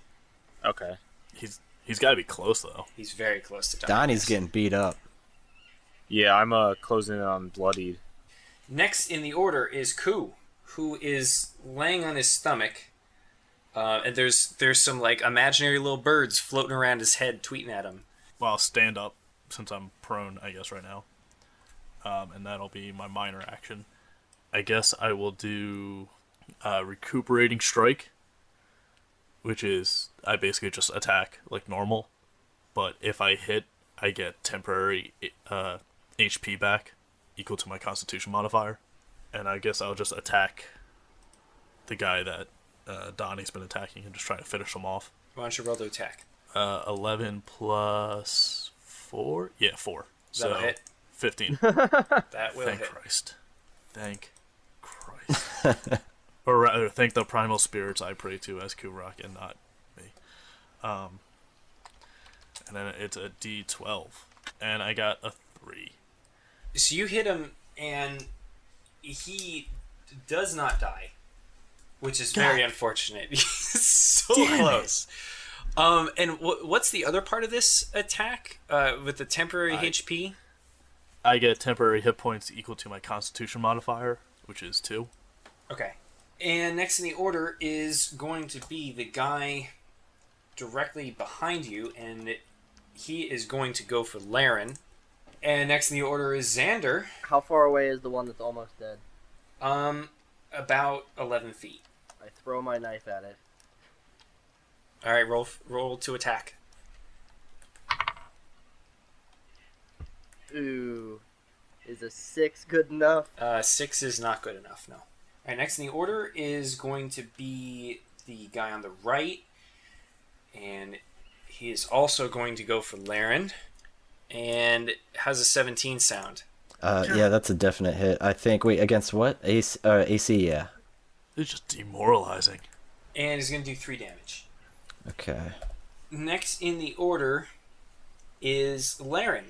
C: Okay.
B: He's got to be close though.
A: He's very close to dying.
D: Donnie's getting beat up.
C: Yeah, I'm closing in on bloodied.
A: Next in the order is Ku, who is laying on his stomach. And there's some like imaginary little birds floating around his head, tweeting at him.
B: Well, I'll stand up since I'm prone, I guess, right now. And that'll be my minor action. I guess I will do recuperating strike, which is I basically just attack like normal, but if I hit, I get temporary HP back equal to my Constitution modifier, and I guess I'll just attack the guy that Donnie's been attacking and just try to finish him off.
A: Why don't you roll to attack?
B: 11 plus 4? Yeah, 4.
A: That'll
B: So
A: hit.
B: 15.
A: That will
B: Thank
A: hit.
B: Christ. Thank Christ. Or rather, thank the primal spirits I pray to as Ku-Ruk and not me. And then it's a D12. And I got a 3.
A: So you hit him, and he does not die, which is very unfortunate. So close. And what's the other part of this attack with the temporary HP?
B: I get temporary hit points equal to my Constitution modifier, which is 2.
A: Okay. And next in the order is going to be the guy directly behind you, and he is going to go for Laryn. And next in the order is Xander.
E: How far away is the one that's almost dead?
A: About 11 feet.
E: I throw my knife at it.
A: All right, roll to attack.
E: Ooh. Is a 6 good enough?
A: 6 is not good enough, no. All right, next in the order is going to be the guy on the right, and he is also going to go for Laryn, and has a 17 sound.
D: Yeah, that's a definite hit. I think. Wait, against what? AC, yeah.
B: It's just demoralizing.
A: And he's going to do 3 damage.
D: Okay.
A: Next in the order is Laryn.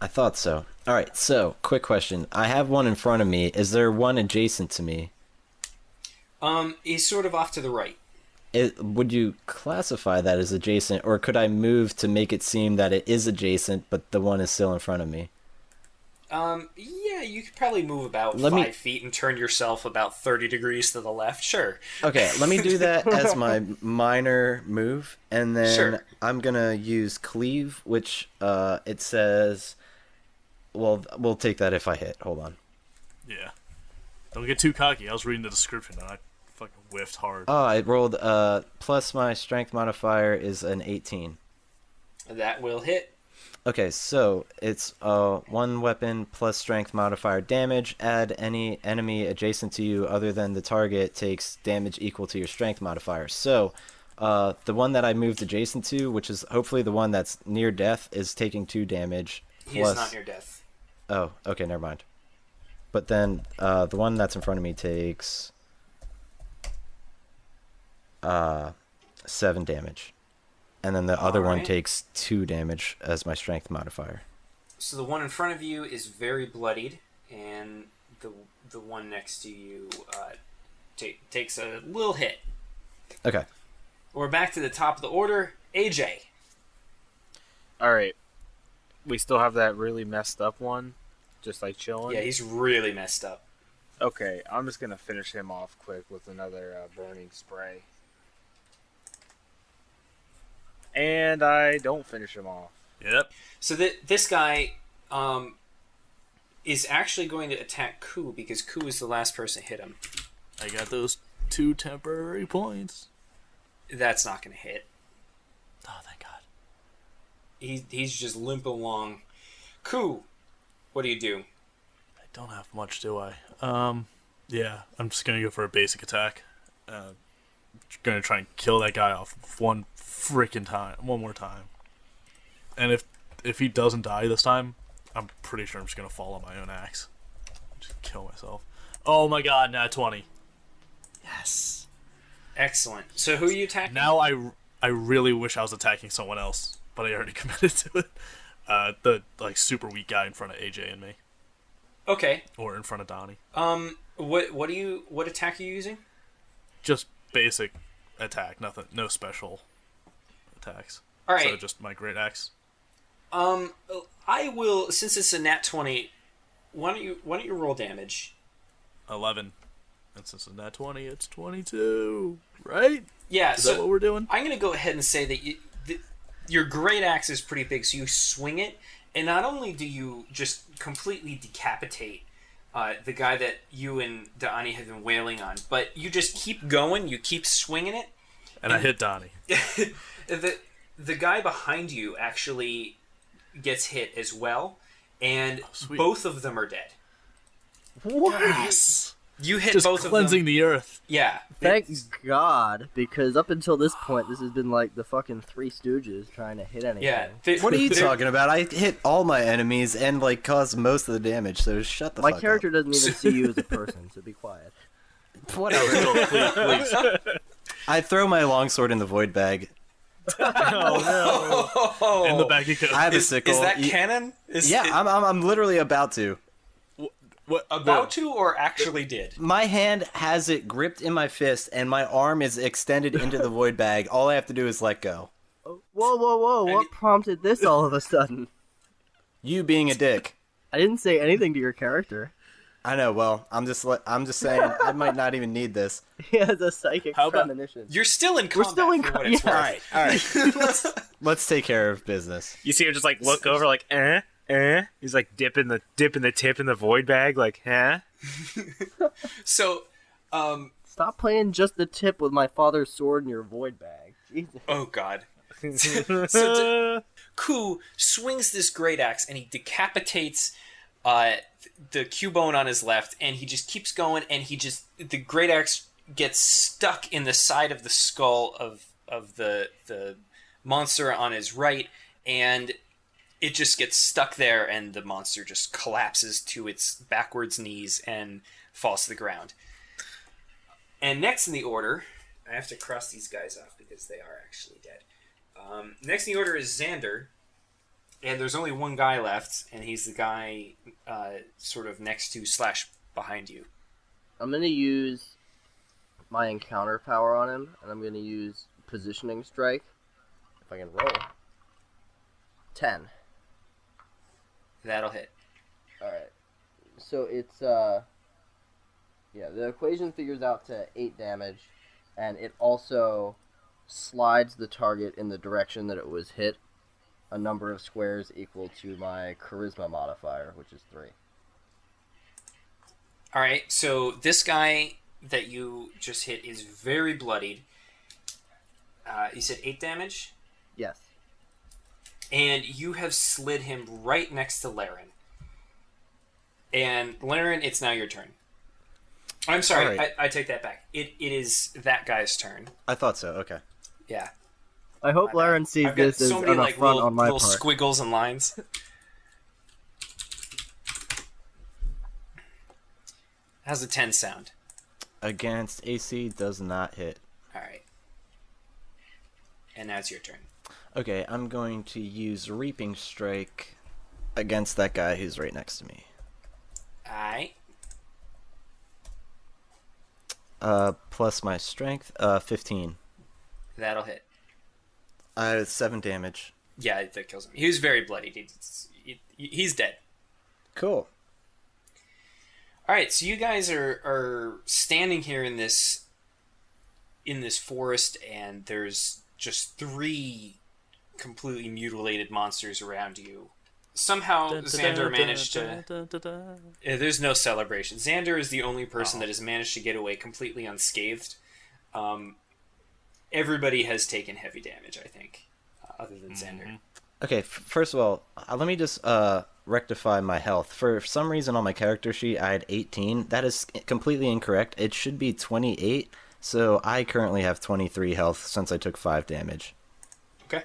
D: I thought so. All right, so, quick question. I have one in front of me. Is there one adjacent to me?
A: He's sort of off to the right.
D: Would you classify that as adjacent, or could I move to make it seem that it is adjacent, but the one is still in front of me?
A: Yeah, you could probably move about 5 feet and turn yourself about 30 degrees to the left. Sure.
D: Okay, let me do that as my minor move, and then
A: Sure.
D: I'm gonna use cleave, which it says. Well, we'll take that if I hit. Hold on.
B: Yeah. Don't get too cocky. I was reading the description and I fucking whiffed hard.
D: Oh, I rolled plus my strength modifier is an 18.
A: That will hit.
D: Okay, so it's 1 weapon plus strength modifier damage. Add any enemy adjacent to you other than the target takes damage equal to your strength modifier. So the one that I moved adjacent to, which is hopefully the one that's near death, is taking 2 damage.
A: He is not near death.
D: Oh, okay, never mind. But then the one that's in front of me takes 7 damage. And then the other one takes 2 damage as my strength modifier.
A: So the one in front of you is very bloodied, and the one next to you takes a little hit.
D: Okay.
A: We're back to the top of the order. AJ.
C: All right. We still have that really messed up one, just like chilling.
A: Yeah, he's really messed up.
C: Okay, I'm just gonna finish him off quick with another burning spray. And I don't finish him off.
B: Yep.
A: So this guy is actually going to attack Ku, because Ku is the last person to hit him.
B: I got those 2 temporary points.
A: That's not going to hit.
B: Oh, thank God.
A: He's just limping along. Ku, what do you do?
B: I don't have much, do I? Yeah, I'm just gonna go for a basic attack. Gonna try and kill that guy off one more time. And if he doesn't die this time, I'm pretty sure I'm just gonna fall on my own axe. Just kill myself. Oh my God, nat 20. Yes.
A: Excellent. So who are you attacking?
B: Now I really wish I was attacking someone else, but I already committed to it. The super weak guy in front of AJ and me.
A: Okay.
B: Or in front of Donnie.
A: What attack are you using?
B: Just basic attack, nothing, no special attacks.
A: All right.
B: So just my great axe.
A: I will, since it's a nat 20. Why don't you roll damage?
B: 11. And since it's nat 20, it's 22, right?
A: Yeah.
B: Is that what we're doing?
A: I'm going to go ahead and say that your great axe is pretty big, so you swing it, and not only do you just completely decapitate the guy that you and Donnie have been wailing on, but you just keep going, you keep swinging it.
B: And I hit Donnie.
A: The guy behind you actually gets hit as well, and both of them are dead.
E: What?
B: Yes!
A: You hit
B: just
A: both of them.
B: cleansing the earth.
A: Yeah.
E: Thank God, because up until this point, this has been like the fucking Three Stooges trying to hit anything.
A: Yeah.
D: What are you talking about? I hit all my enemies and caused most of the damage, so shut the fuck up.
E: My character doesn't even see you as a person, so be quiet.
D: Whatever.
B: Please.
D: I throw my longsword in the void bag.
B: Oh no! In the back of
D: I have a sickle.
A: Is that canon?
D: I'm literally about to.
B: What
A: About to or actually did?
D: My hand has it gripped in my fist, and my arm is extended into the void bag. All I have to do is let go.
E: Whoa! What prompted this all of a sudden?
D: You being a dick.
E: I didn't say anything to your character.
D: I know. Well, I'm just saying I might not even need this.
E: He has a psychic
B: How about-
E: premonition.
A: You're still in combat.
E: We're still in
A: for what it's
E: yeah.
A: worth.
D: All right. Let's take care of business.
C: You see him just like look over, like, He's like dipping the tip in the void bag, like, huh?
A: So,
E: Stop playing just the tip with my father's sword in your void bag. Jesus.
A: oh god. So Ku swings this great axe and he decapitates the Cubone on his left, and he just keeps going, and the great axe gets stuck in the side of the skull of the monster on his right, and it just gets stuck there, and the monster just collapses to its backwards knees and falls to the ground. And next in the order, I have to cross these guys off because they are actually dead. Next in the order is Xander, and there's only one guy left, and he's the guy sort of next to / behind you.
E: I'm going to use my encounter power on him, and I'm going to use positioning strike. If I can roll. 10.
A: That'll hit.
E: Alright. So it's, yeah, the equation figures out to 8 damage, and it also slides the target in the direction that it was hit a number of squares equal to my charisma modifier, which is 3.
A: All right, so this guy that you just hit is very bloodied. You said 8 damage?
E: Yes.
A: And you have slid him right next to Laryn. And Laryn, it's now your turn. I'm sorry,
D: Right.
A: I take that back. It is that guy's turn.
D: I thought so. Okay.
A: Yeah.
E: I hope
A: My bad.
E: Laryn sees
A: I've got
E: this as
A: so many
E: an
A: like
E: affront
A: little,
E: on my
A: little
E: part.
A: squiggles and lines. How's the 10 sound?
D: Against AC does not hit.
A: All right. And now it's your turn.
D: Okay, I'm going to use Reaping Strike against that guy who's right next to me.
A: All right.
D: Plus my strength, 15.
A: That'll hit.
D: 7 damage.
A: Yeah, that kills him. He was very bloodied. He's dead.
D: Cool.
A: All right, so you guys are standing here in this forest, and there's just 3 completely mutilated monsters around you. Somehow, Xander managed to... There's no celebration. Xander is the only person that has managed to get away completely unscathed. Everybody has taken heavy damage, I think, other than Xander.
D: Okay, first of all, let me just rectify my health. For some reason on my character sheet, I had 18. That is completely incorrect. It should be 28, so I currently have 23 health since I took 5 damage.
A: Okay.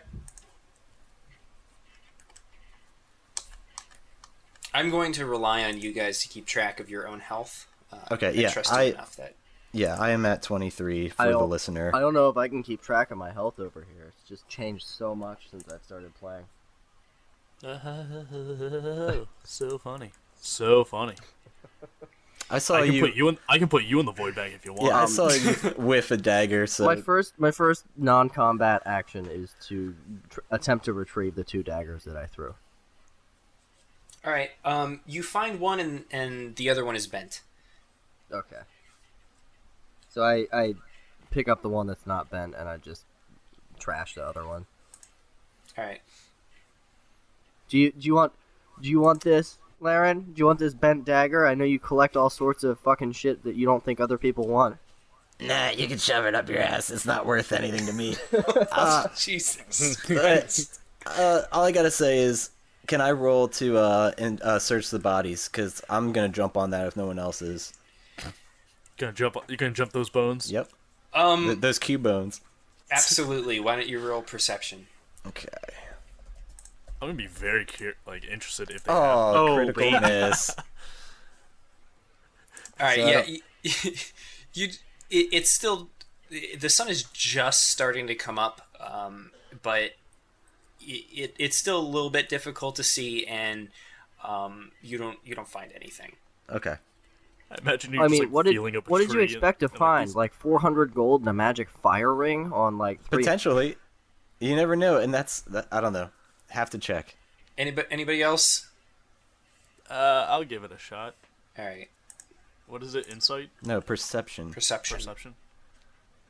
A: I'm going to rely on you guys to keep track of your own health.
D: Okay,
A: I
D: yeah,
A: trust you enough that...
D: Yeah, I am at 23 for the listener.
E: I don't know if I can keep track of my health over here. It's just changed so much since I've started playing.
B: So funny. So funny.
D: I saw
B: I can
D: you.
B: put you in the void bag if you want.
D: Yeah, I saw you whiff a dagger. So
E: My first non-combat action is to attempt to retrieve the 2 daggers that I threw.
A: All right. You find one, and the other one is bent.
E: Okay. So I pick up the one that's not bent, and I just trash the other one.
A: All right.
E: Do you want this, Laryn? Do you want this bent dagger? I know you collect all sorts of fucking shit that you don't think other people want.
F: Nah, you can shove it up your ass. It's not worth anything to me.
A: Jesus.
D: all I gotta say is, can I roll to search the bodies? Because I'm gonna jump on that if no one else is.
B: You gonna jump those bones?
D: Yep. Those Q-bones.
A: Absolutely. Why don't you roll perception?
D: Okay.
B: I'm gonna be very interested if they have.
D: Oh, critical miss.
A: All right.
D: So-
A: Yeah. It's still, the sun is just starting to come up, but it's still a little bit difficult to see, and you don't find anything.
D: Okay.
B: I imagine you're
E: I
B: just
E: mean,
B: like
E: what did
B: feeling up a
E: what did you
B: tree
E: expect to
B: and,
E: find?
B: these-
E: Like 400 gold and a magic fire ring on like three.
D: Potentially. You never know, and I don't know. Have to check.
A: Anybody else?
B: I'll give it a shot.
A: All right.
B: What is it? Insight?
D: No, perception.
A: Perception.
B: Perception?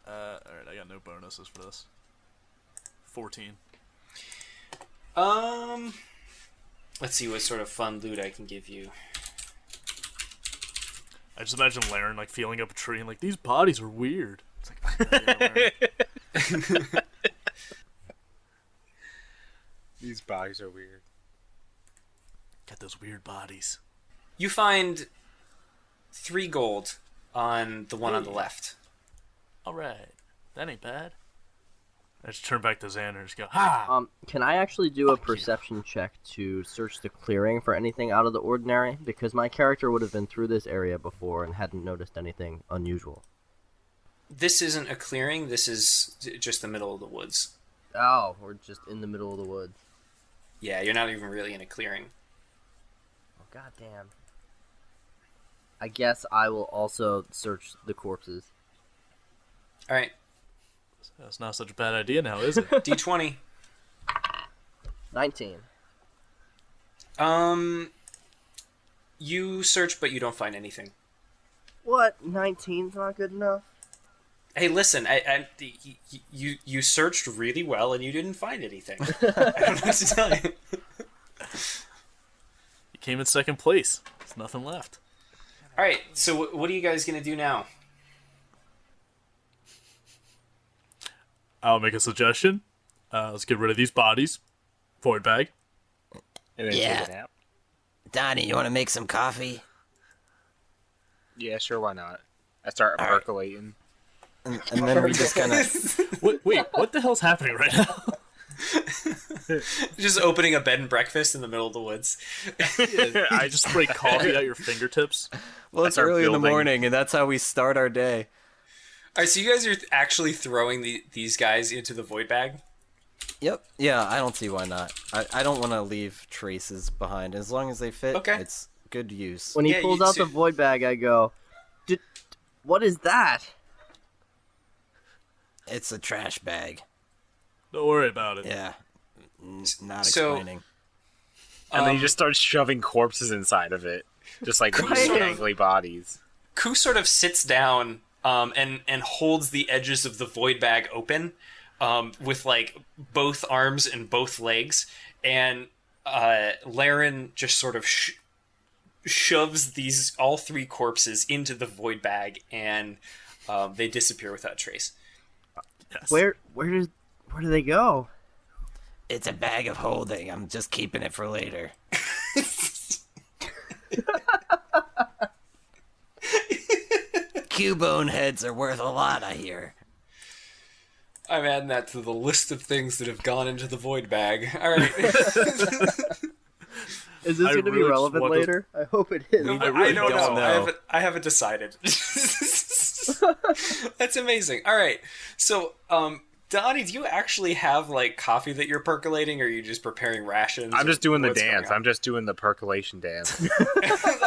B: Alright, I got no bonuses for this. 14.
A: Let's see what sort of fun loot I can give you.
B: I just imagine Laryn like feeling up a tree and like, these bodies are weird. It's like, Laryn.
C: These bodies are weird.
B: Got those weird bodies.
A: You find 3 gold on the one on the left.
B: Alright. That ain't bad. I just turn back to Xander and just go, ha!
E: Can I actually do a perception check to search the clearing for anything out of the ordinary? Because my character would have been through this area before and hadn't noticed anything unusual.
A: This isn't a clearing. This is just the middle of the woods.
E: Oh, we're just in the middle of the woods.
A: Yeah, you're not even really in a clearing.
E: Oh, goddamn. I guess I will also search the corpses.
A: All right.
B: That's not such a bad idea now, is it?
A: D20.
E: 19.
A: You search, but you don't find anything.
E: What? 19's not good enough?
A: Hey, listen, you searched really well and you didn't find anything. I don't know what to tell you.
B: You came in second place. There's nothing left.
A: All right, so what are you guys gonna do now?
B: I'll make a suggestion. Let's get rid of these bodies. Void bag.
C: And then
F: Yeah.
C: take a nap.
F: Donnie, you want to make some coffee?
C: Yeah, sure, why not? I start
F: All right.
C: percolating.
D: And then we just kind of...
B: Wait, what the hell's happening right now?
A: Just opening a bed and breakfast in the middle of the woods.
B: I just spray coffee at your fingertips.
D: Well, it's
C: start
D: early in the
C: building.
D: morning, and that's how we start our day.
A: All right, so you guys are actually throwing these guys into the void bag?
D: Yep. Yeah, I don't see why not. I don't want to leave traces behind. As long as they fit,
A: Okay.
D: it's good use.
E: When he
A: Yeah,
E: pulls
A: you-
E: out
A: so-
E: the void bag, I go, what is that?
F: It's a trash bag.
B: Don't worry about it.
F: Yeah. Not
A: So-
F: explaining.
C: And then you just start shoving corpses inside of it. Just like these
E: Right.
C: gangly bodies.
A: Ku sort of sits down and holds the edges of the void bag open with like both arms and both legs, and Laryn just sort of shoves all 3 corpses into the void bag, and they disappear without trace.
B: Yes.
E: Where do they go?
F: It's a bag of holding. I'm just keeping it for later. Cubone heads are worth a lot, I hear.
A: I'm adding that to the list of things that have gone into the void bag. All right.
E: Is this
B: I
E: going to be
B: really just
E: relevant
B: want to-
E: later? I hope it is.
B: I really
A: I don't
B: don't
A: know.
B: know.
A: I haven't decided. That's amazing. All right. So, Donnie, do you actually have like coffee that you're percolating, or are you just preparing rations?
C: I'm just doing the
A: What's going
C: dance.
A: on?
C: I'm just doing the percolation dance.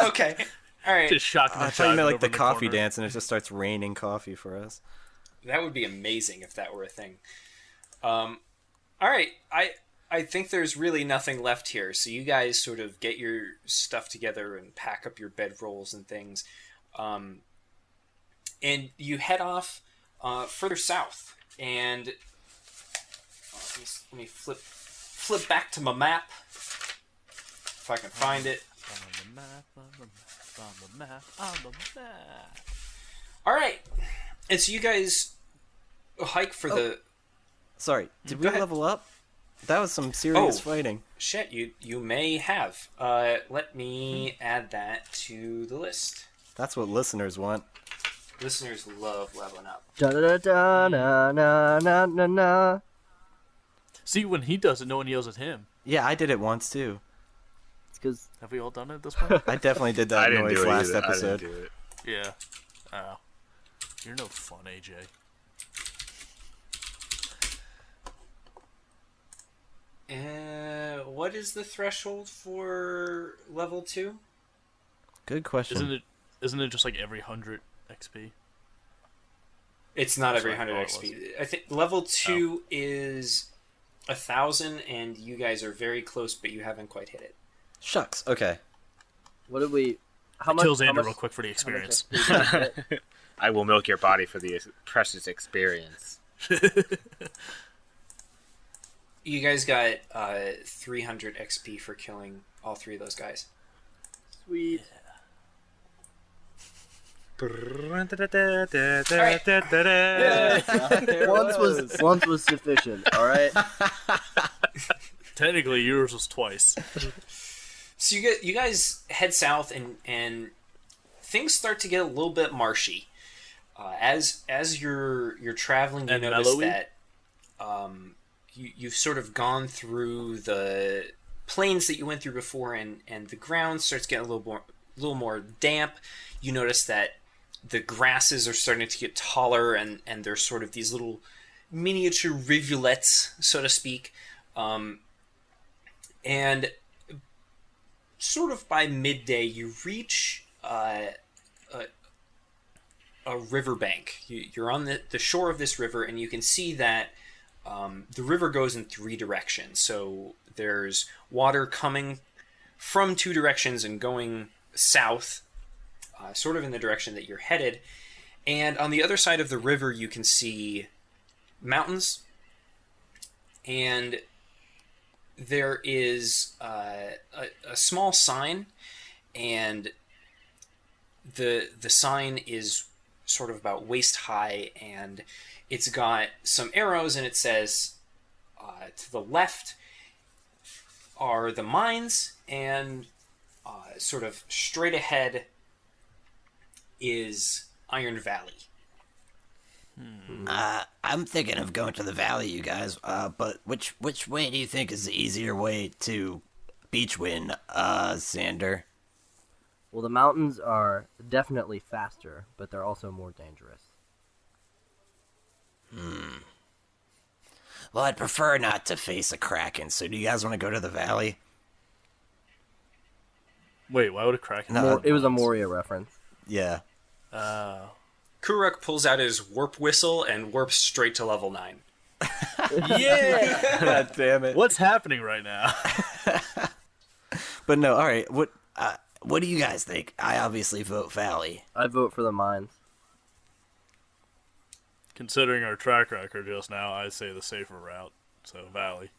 A: Okay. All right.
B: Just shocking
D: I
B: the
D: thought you
B: child
D: meant like
B: over
D: the
B: in
D: coffee
B: corner.
D: dance, and it just starts raining coffee for us.
A: That would be amazing if that were a thing. All right. I think there's really nothing left here. So you guys sort of get your stuff together and pack up your bedrolls and things. And you head off further south. And let me flip back to my map if I can find it.
B: On the map, on the map, on the map.
A: All right. And so you guys hike for the...
D: Sorry, did we
A: Go ahead.
D: level up? That was some serious
A: Oh.
D: fighting.
A: Shit, you may have. Let me add that to the list.
D: That's what listeners want.
A: Listeners love leveling up.
E: Da da da na na na na na.
B: See, when he does it, no one yells at him.
D: Yeah, I did it once too.
E: It's because
B: Have we all done it at this point?
D: I definitely did
C: I
D: that
C: didn't
D: noise
C: do it
D: last
C: either.
D: episode.
C: I didn't do it.
B: Yeah. Oh. You're no fun, AJ.
A: What is the threshold for level 2?
D: Good question.
B: Isn't it just like every 100 XP?
A: It's not every
B: Sorry,
A: 100
B: thought it
A: XP. I think level 2 is 1,000, and you guys are very close, but you haven't quite hit it.
D: Shucks. Okay.
E: What did we? How much?
B: Kill
E: how
B: Xander
E: much-
B: real quick for the
E: how much
B: experience.
E: XP did we get?
C: I will milk your body for the precious experience.
A: You guys got 300 XP for killing all 3 of those guys.
E: Sweet. Once was sufficient. All right.
B: Technically, yours was twice.
A: So you guys head south, and things start to get a little bit marshy. As you're traveling, you
B: And
A: notice
B: mellowy?
A: that you've sort of gone through the plains that you went through before, and the ground starts getting a little more damp. You notice that the grasses are starting to get taller, and there's sort of these little miniature rivulets, so to speak. And sort of by midday, you reach a riverbank. You're on the shore of this river, and you can see that the river goes in 3 directions. So there's water coming from 2 directions and going south, sort of in the direction that you're headed. And on the other side of the river, you can see mountains, and there is a small sign, and the sign is sort of about waist high, and it's got some arrows, and it says to the left are the mines, and sort of straight ahead is Iron Valley.
F: I'm thinking of going to the valley, you guys. But which way do you think is the easier way to Beachwind, Xander?
E: Well, the mountains are definitely faster, but they're also more dangerous.
F: Well, I'd prefer not to face a kraken. So, do you guys want to go to the valley?
B: Wait, why would a kraken?
D: No,
E: It was a Moria reference.
D: Yeah.
A: Ku-Ruk pulls out his warp whistle and warps straight to level 9.
B: Yeah.
D: God damn it.
B: What's happening right now?
D: But no, all right. What?
F: What do you guys think? I obviously vote valley.
E: I vote for the mines.
B: Considering our track record just now, I'd say the safer route. So valley.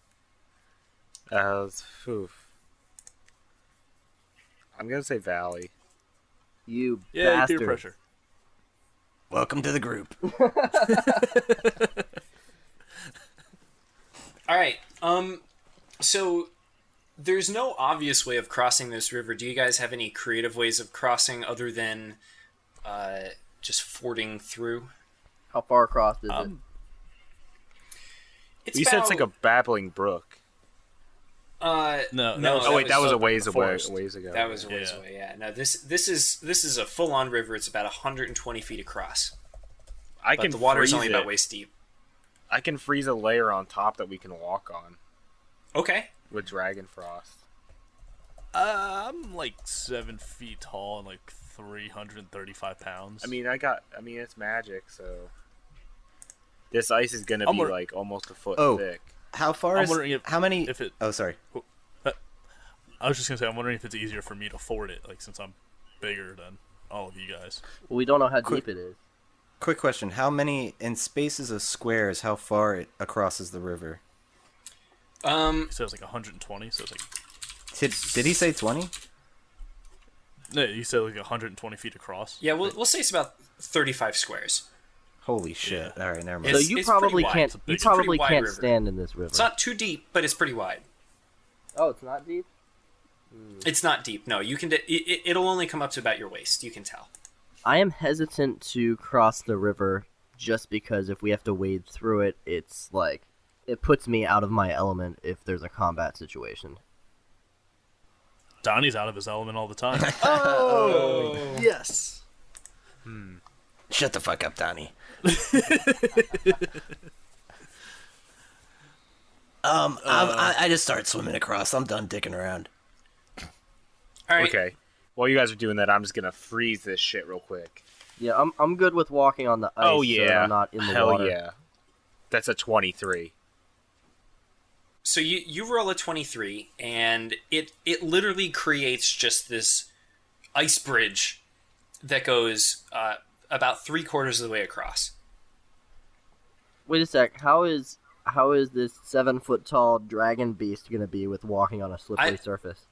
C: Oof. I'm gonna say Valley.
E: You
B: Yeah,
E: bastard.
B: peer pressure.
F: Welcome to the group.
A: All right. So there's no obvious way of crossing this river. Do you guys have any creative ways of crossing other than just fording through?
E: How far across is it?
A: It's
C: You said it's like a babbling brook.
B: No,
C: Oh wait, that was a ways away.
B: forest.
C: Ways ago.
A: That was a ways away. Yeah. No, this is a full on river. It's about 120 feet across.
C: I
A: But
C: can
A: the water's
C: freeze
A: only
C: it.
A: about waist deep.
C: I can freeze a layer on top that we can walk on
A: Okay.
C: with Dragon Frost.
B: I'm like 7 feet tall and like 335 pounds.
C: I mean, it's magic, so this ice is gonna
B: I'm
C: be
B: wor-
C: like almost a foot
D: Oh.
C: thick.
D: How far
B: I'm
D: is?
B: wondering
D: How many?
B: if it-
D: Oh, sorry.
B: I was just gonna say, I'm wondering if it's easier for me to ford it, like since I'm bigger than all of you guys.
E: Well, we don't know how
D: Quick-
E: deep it is.
D: Quick question: how many in spaces of squares? How far it crosses the river?
B: He says like 120, so it's like
D: Did he say 20?
B: no, you said like 120 feet across.
A: Yeah, we'll say it's about 35 squares.
D: Holy shit! All right, never mind.
E: So
A: It's-
E: you
A: it's
E: probably
A: pretty wide.
E: can't.
A: It's
E: You
A: a pretty
E: probably
A: wide
E: can't
A: river.
E: stand in this river.
A: It's not too deep, but it's pretty wide.
E: Oh, it's not deep.
A: It's not deep. No, you can. It'll only come up to about your waist. You can tell.
E: I am hesitant to cross the river just because if we have to wade through it, it's like it puts me out of my element if there's a combat situation.
B: Donnie's out of his element all the time.
E: Oh,
B: Yes.
F: Shut the fuck up, Donnie. I just start swimming across. I'm done dicking around.
A: All right.
C: Okay. while you guys are doing that, I'm just gonna freeze this shit real quick.
E: Yeah, I'm good with walking on the ice.
C: Oh
E: So
C: yeah,
E: that I'm not in the
C: hell
E: water.
C: yeah. That's a 23.
A: So you roll a 23, and it literally creates just this ice bridge that goes about 3/4 of the way across.
E: Wait a sec. How is this 7-foot tall dragon beast gonna be with walking on a slippery surface?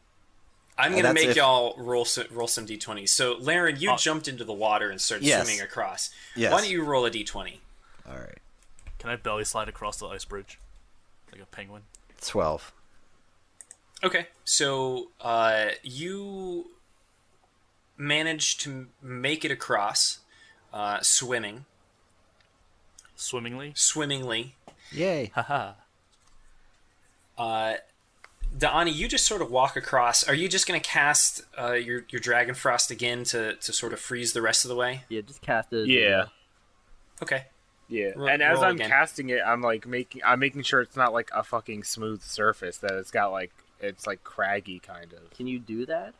A: I'm gonna make
D: if-
A: y'all roll some d20s. So Laryn, you jumped into the water and started
D: Yes.
A: swimming across.
D: Yes.
A: Why don't you roll a d20?
D: All right.
B: Can I belly slide across the ice bridge? Like a penguin?
D: 12.
A: Okay, so you managed to make it across, swimming.
B: Swimmingly?
D: Yay.
B: Haha.
A: Da'ani, you just sort of walk across. Are you just going to cast your Dragon Frost again to sort of freeze the rest of the way?
E: Yeah, just cast it.
C: Yeah.
A: Okay.
C: Yeah.
A: Roll-
C: And as
A: roll
C: I'm
A: again.
C: casting it, I'm making sure it's not like a fucking smooth surface, that it's got like it's like craggy kind of.
E: Can you do that?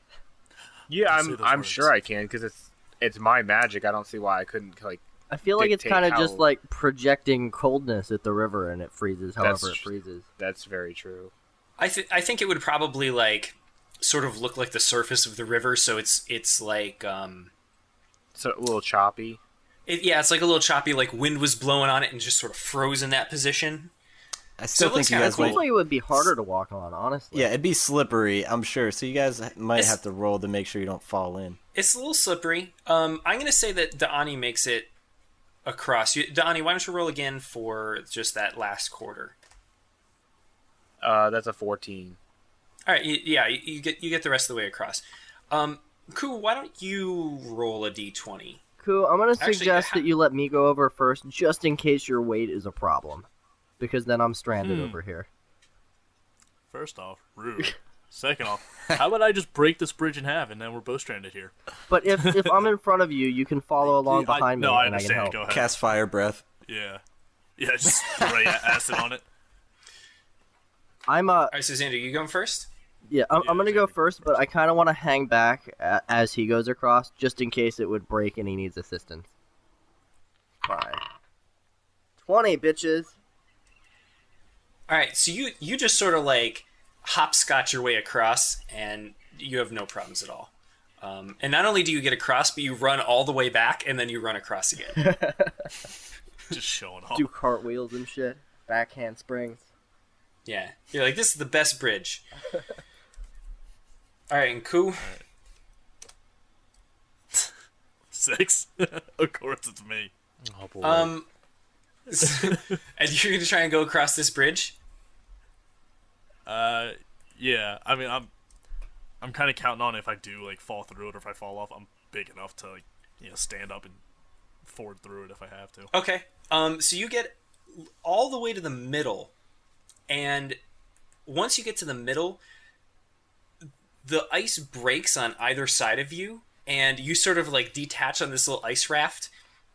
C: Yeah,
B: Say those
C: I'm
B: words.
C: sure I can, because it's my magic. I don't see why I couldn't like.
E: I feel like it's
C: Dictate
E: kind of
C: how-
E: just like projecting coldness at the river, and it freezes however
C: That's-
E: it freezes.
C: That's very true.
A: I think it would probably like sort of look like the surface of the river, so it's like
C: So a little choppy.
A: it's like a little choppy, like wind was blowing on it and just sort of froze in that position.
D: I still
A: So it looks
D: think you
A: kinda
D: guys
A: cool.
E: Seems
D: might...
E: like it would be harder to walk on, honestly.
D: Yeah, it'd be slippery, I'm sure. So you guys might
A: It's-
D: have to roll to make sure you don't fall in.
A: It's a little slippery. I'm gonna say that Da'ani makes it across. Da'ani, why don't you roll again for just that last quarter?
C: That's a 14.
A: All right, you get the rest of the way across. Ku, why don't you roll a d20?
E: Cool. I'm gonna
A: Actually,
E: suggest that you let me go over first, just in case your weight is a problem, because then I'm stranded over here.
B: First off, rude. Second off, how about I just break this bridge in half and then we're both stranded here?
E: But if I'm in front of you, you can follow along behind me,
B: No, I
E: and I can
B: understand.
E: help.
B: Go ahead.
D: Cast fire breath.
B: Yeah. Yeah, just spray acid on it.
E: I'm
A: All right, so Xander, you going first?
E: Yeah, I'm gonna go
B: Xander,
E: first, but I kind of want to hang back as he goes across, just in case it would break and he needs assistance. Fine. 20, bitches.
A: All right, so you just sort of like hopscotch your way across, and you have no problems at all. And not only do you get across, but you run all the way back, and then you run across again.
B: Just showing off.
E: Do cartwheels and shit. Backhand springs.
A: Yeah, you're like, this is the best bridge. All right, and Ku,
B: 6? Of course it's me.
C: Oh boy.
A: and you're gonna try and go across this bridge.
B: Yeah. I mean, I'm kind of counting on if I do like fall through it or if I fall off, I'm big enough to like, stand up and ford through it if I have to.
A: Okay. So you get all the way to the middle, and once you get to the middle, the ice breaks on either side of you, and you sort of like detach on this little ice raft,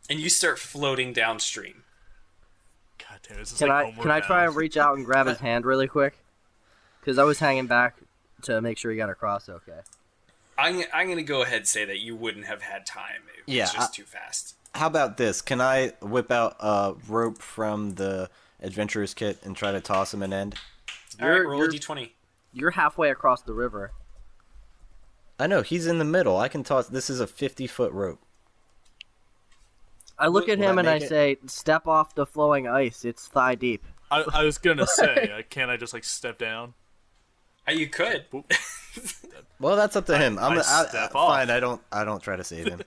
A: and you start floating downstream.
B: God damn, this is
E: Can
B: like
E: I
B: Homeward
E: try and
B: Bound.
E: reach out and grab his hand really quick? Because I was hanging back to make sure he got across okay.
A: I'm going to go ahead and say that you wouldn't have had time. It was
D: Yeah,
A: just too fast.
D: How about this? Can I whip out a rope from the adventurer's kit and try to toss him an end?
A: All right,
E: You're-
A: roll a
E: you're-
A: d20.
E: You're halfway across the river.
D: I know, he's in the middle. I can toss... This is a 50-foot rope.
E: I look at
D: Will
E: him
D: that
E: and I
D: make it?
E: say, "Step off the flowing ice. It's thigh deep."
B: I was gonna say, can't I just like step down?
A: You could.
B: Boop.
D: Well, that's up to him.
B: I step off.
D: Fine, I don't try to save him.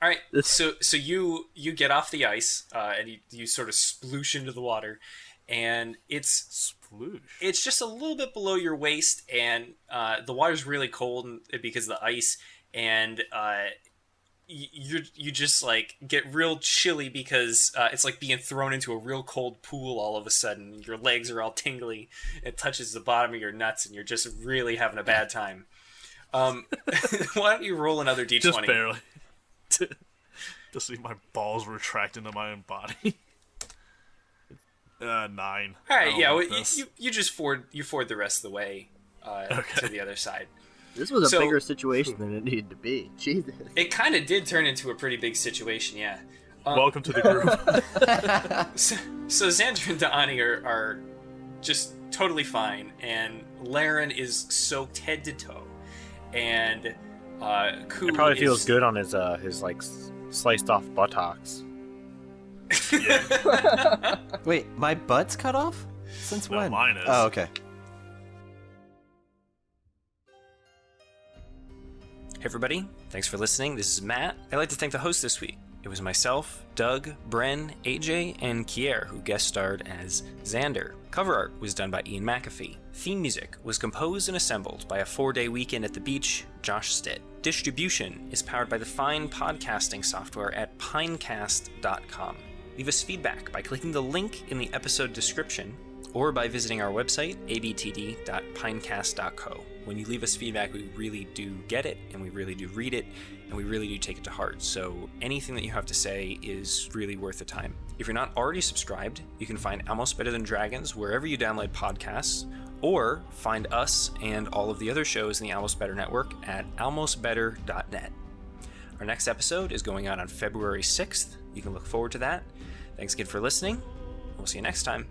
A: All right, so you get off the ice, and you sort of sploosh into the water, and it's
B: Sploosh.
A: just a little bit below your waist, and the water's really cold because of the ice, and you just like get real chilly because it's like being thrown into a real cold pool all of a sudden. Your legs are all tingly. It touches the bottom of your nuts, and you're just really having a bad time. Why don't you roll another d20?
B: Just barely. To see my balls retract into my own body. 9.
A: All right,
B: I don't
A: yeah,
B: like
A: well,
B: this.
A: you just ford the rest of the way to the other side.
E: This was a
A: So-
E: bigger situation than it needed to be. Jesus.
A: It kind of did turn into a pretty big situation, yeah.
B: Welcome to the group.
A: So Xander and Da'ani are just totally fine, and Laryn is soaked head to toe, and Ku
C: It probably
A: is...
C: feels good on his like sliced off buttocks.
D: Wait, my butt's cut off? Since
B: No,
D: when?
B: mine is.
D: Oh, okay.
A: Hey everybody, thanks for listening. This is Matt. I'd like to thank the host this week. It was myself, Doug, Bren, AJ, and Kier who guest starred as Xander. Cover art was done by Ian McAfee. Theme music was composed and assembled by a 4-day weekend at the beach, Josh Stitt. Distribution is powered by the fine podcasting software at pinecast.com. Leave us feedback by clicking the link in the episode description or by visiting our website, abtd.pinecast.co. When you leave us feedback, we really do get it, and we really do read it, and we really do take it to heart. So anything that you have to say is really worth the time. If you're not already subscribed, you can find Almost Better Than Dragons wherever you download podcasts, or find us and all of the other shows in the Almost Better Network at almostbetter.net. Our next episode is going out on February 6th. You can look forward to that. Thanks again for listening. We'll see you next time.